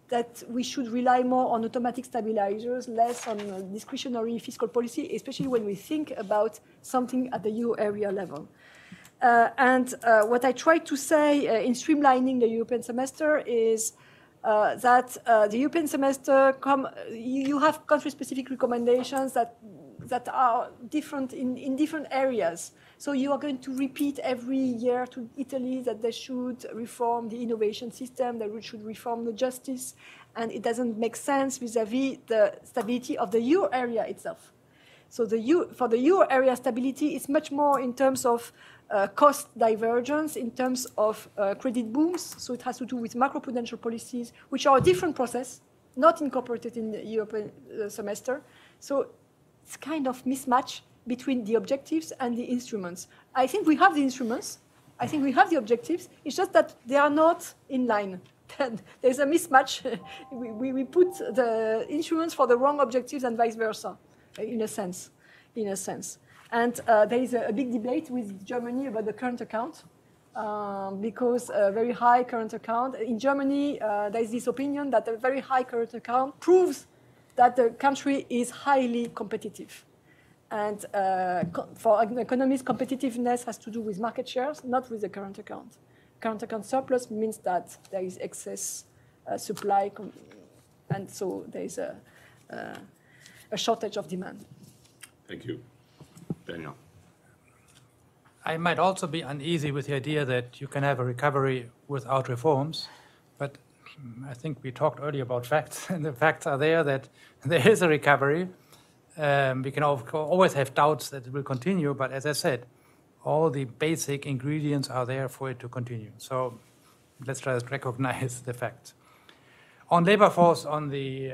that we should rely more on automatic stabilizers, less on discretionary fiscal policy, especially when we think about something at the euro area level. What I try to say in streamlining the European semester is that the European semester, you have country-specific recommendations that are different in different areas. So you are going to repeat every year to Italy that they should reform the innovation system, they should reform the justice, and it doesn't make sense vis-à-vis the stability of the euro area itself. So for the euro area stability, it's much more in terms of cost divergence, in terms of credit booms. So it has to do with macroprudential policies, which are a different process, not incorporated in the European semester. So it's kind of mismatch between the objectives and the instruments. I think we have the instruments. I think we have the objectives. It's just that they are not in line. There's a mismatch. We put the instruments for the wrong objectives and vice versa, in a sense. And there is a big debate with Germany about the current account, because a very high current account. In Germany, there is this opinion that a very high current account proves that the country is highly competitive. And for economies, competitiveness has to do with market shares, not with the current account. Current account surplus means that there is excess supply, and so there is a shortage of demand. Thank you. Daniel. I might also be uneasy with the idea that you can have a recovery without reforms, but I think we talked earlier about facts, and the facts are there that there is a recovery. We can always have doubts that it will continue, but as I said, all the basic ingredients are there for it to continue. So let's try to recognize the facts. On labor force, on the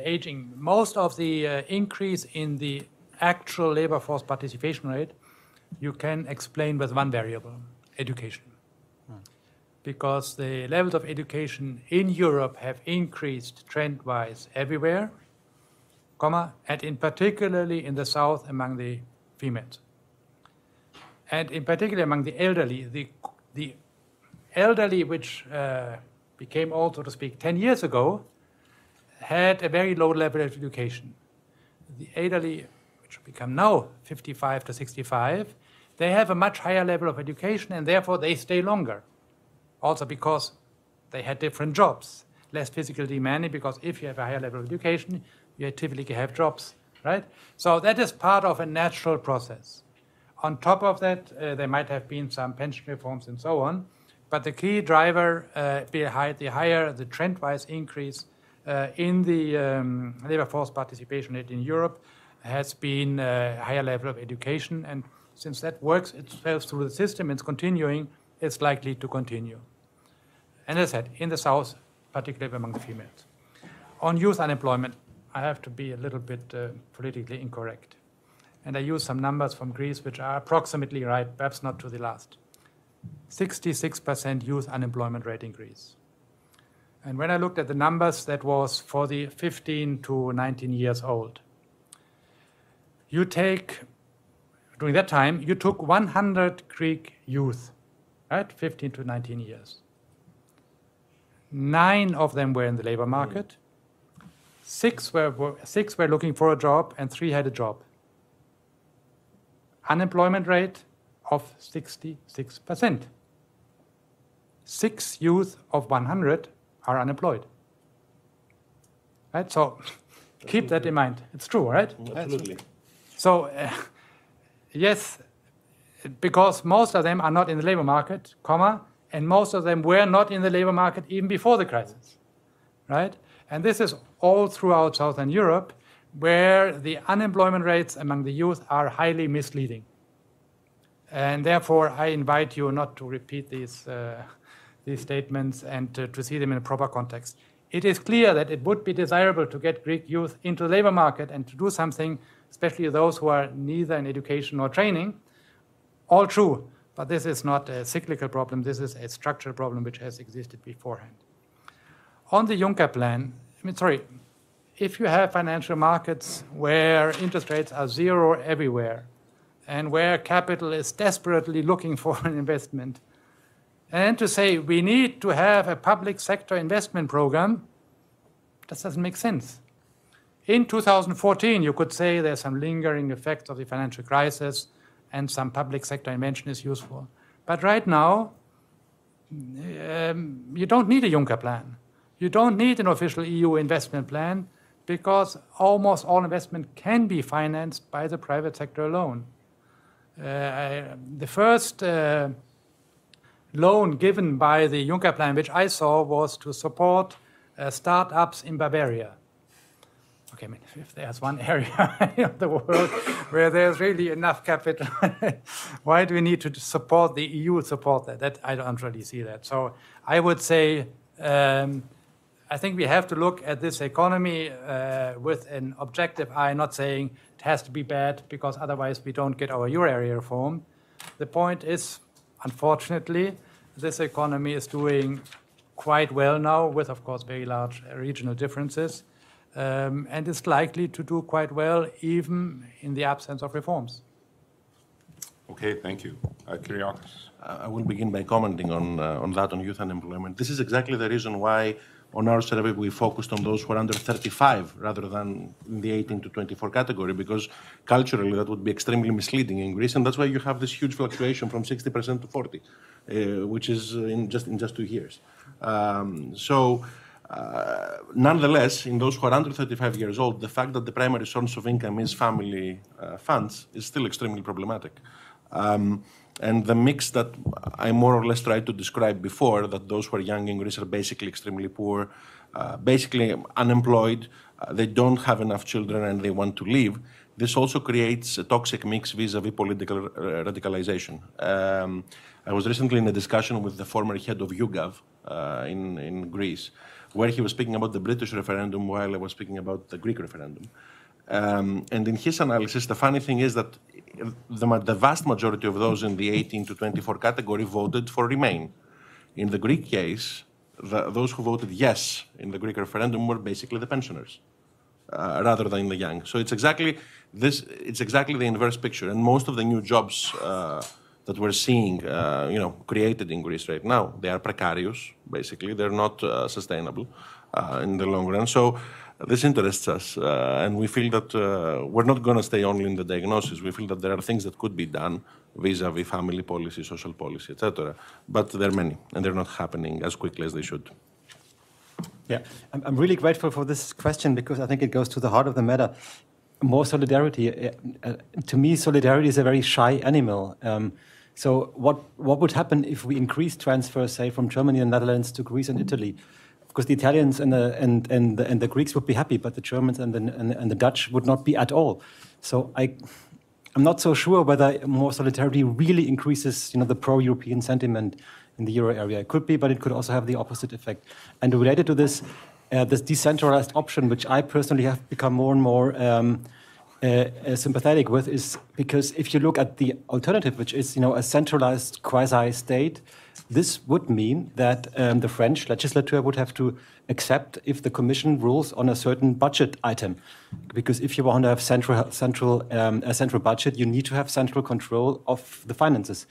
aging, most of the increase in the actual labor force participation rate you can explain with one variable, education. Because the levels of education in Europe have increased trend-wise everywhere, and in particularly in the south among the females. And in particular among the elderly, the elderly, which became old, so to speak, 10 years ago, had a very low level of education. The elderly, which become now 55 to 65, they have a much higher level of education, and therefore they stay longer. Also because they had different jobs, less physical demanding, because if you have a higher level of education, you typically have jobs, right? So that is part of a natural process. On top of that, there might have been some pension reforms and so on, but the key driver behind the higher, the trend-wise increase in the labor force participation rate in Europe has been a higher level of education, and since that works itself through the system, it's continuing, it's likely to continue. And as I said, in the south, particularly among the females. On youth unemployment, I have to be a little bit politically incorrect. And I use some numbers from Greece, which are approximately right, perhaps not to the last. 66% youth unemployment rate in Greece. And when I looked at the numbers, that was for the 15 to 19 years old. You take, during that time, you took 100 Greek youth, right, 15 to 19 years. 9 of them were in the labor market. 6 were looking for a job, and 3 had a job. Unemployment rate of 66%. 6 youth of 100 are unemployed. Right? So keep that in mind. It's true, right? Absolutely. So yes, because most of them are not in the labor market, and most of them were not in the labor market even before the crisis, right? And this is all throughout Southern Europe, where the unemployment rates among the youth are highly misleading. And therefore, I invite you not to repeat these statements and to see them in a proper context. It is clear that it would be desirable to get Greek youth into the labor market and to do something, especially those who are neither in education nor training. All true, But this is not a cyclical problem. This is a structural problem which has existed beforehand. On the Juncker plan, if you have financial markets where interest rates are zero everywhere and where capital is desperately looking for an investment, and to say we need to have a public sector investment program, that doesn't make sense. In 2014, you could say there's some lingering effects of the financial crisis and some public sector intervention is useful. But right now, you don't need a Juncker plan. You don't need an official EU investment plan because almost all investment can be financed by the private sector alone. The first loan given by the Juncker plan, which I saw, was to support startups in Bavaria. Okay, if there's one area of the world where there's really enough capital, why do we need to support the EU support that? That I don't really see that. So I would say I think we have to look at this economy with an objective eye, not saying it has to be bad because otherwise we don't get our euro area reform. The point is, unfortunately, this economy is doing quite well now with, of course, very large regional differences. And is likely to do quite well even in the absence of reforms. Okay, thank you. Kyriakos. I will begin by commenting on that, on youth unemployment. This is exactly the reason why on our survey we focused on those who are under 35 rather than in the 18 to 24 category, because culturally that would be extremely misleading in Greece, and that's why you have this huge fluctuation from 60% to 40%, which is in just 2 years. Nonetheless, in those who are under 35 years old, the fact that the primary source of income is family funds is still extremely problematic. And the mix that I more or less tried to describe before, that those who are young in Greece are basically extremely poor, basically unemployed, they don't have enough children and they want to leave, this also creates a toxic mix vis-a-vis political radicalization. I was recently in a discussion with the former head of YouGov in Greece, where he was speaking about the British referendum while I was speaking about the Greek referendum. And in his analysis, the funny thing is that the vast majority of those in the 18 to 24 category voted for Remain. In the Greek case, those who voted yes in the Greek referendum were basically the pensioners, rather than the young. So it's exactly the inverse picture. And most of the new jobs that we're seeing, created in Greece right now, they are precarious, basically. They're not sustainable in the long run. So this interests us, and we feel that we're not going to stay only in the diagnosis. We feel that there are things that could be done vis-a-vis family policy, social policy, etc. But there are many, and they're not happening as quickly as they should. Yeah, I'm really grateful for this question because I think it goes to the heart of the matter. More solidarity. To me, solidarity is a very shy animal. So what would happen if we increase transfers, say, from Germany and Netherlands to Greece and Italy? Of course, the Italians and the Greeks would be happy, but the Germans and the Dutch would not be at all. So I'm not so sure whether more solidarity really increases, the pro-European sentiment in the euro area. It could be, but it could also have the opposite effect. And related to this, this decentralized option, which I personally have become more and more sympathetic with, is because if you look at the alternative, which is a centralized quasi-state, this would mean that the French legislature would have to accept if the Commission rules on a certain budget item, because if you want to have a central budget, you need to have central control of the finances.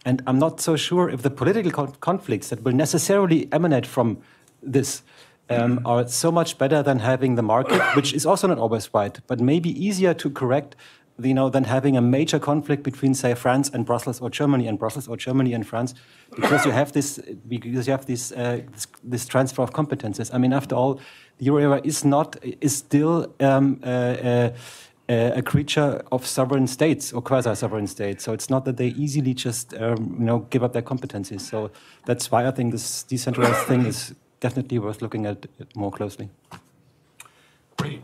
And I'm not so sure if the political conflicts that will necessarily emanate from this are so much better than having the market, which is also not always right, but maybe easier to correct, than having a major conflict between, say, France and Brussels or Germany, and Brussels or Germany and France, because you have this transfer of competences. I mean, after all, the euro area is still a creature of sovereign states or quasi-sovereign states. So it's not that they easily just give up their competencies. So that's why I think this decentralized thing is definitely worth looking at it more closely. Great.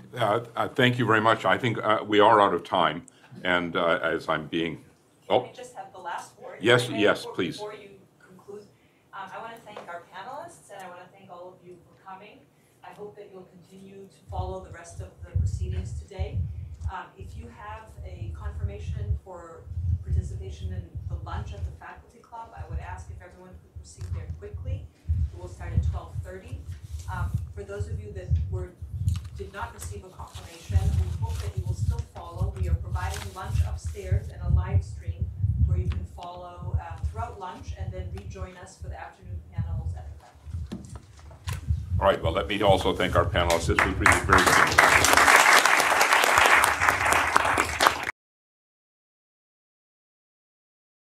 Thank you very much. I think we are out of time. And as I'm being... Can we just have the last word? Yes, please. Before you conclude, I want to thank our panelists, and I want to thank all of you for coming. I hope that you'll continue to follow the rest of the proceedings today. If you have a confirmation for participation participation in the lunch at the faculty club. I would ask if everyone could proceed there quickly. We'll start at 12:30. For those of you that did not receive a confirmation, we hope that you will still follow. We are providing lunch upstairs and a live stream where you can follow throughout lunch and then rejoin us for the afternoon panels at the faculty. All right, well, let me also thank our panelists. This was really very good.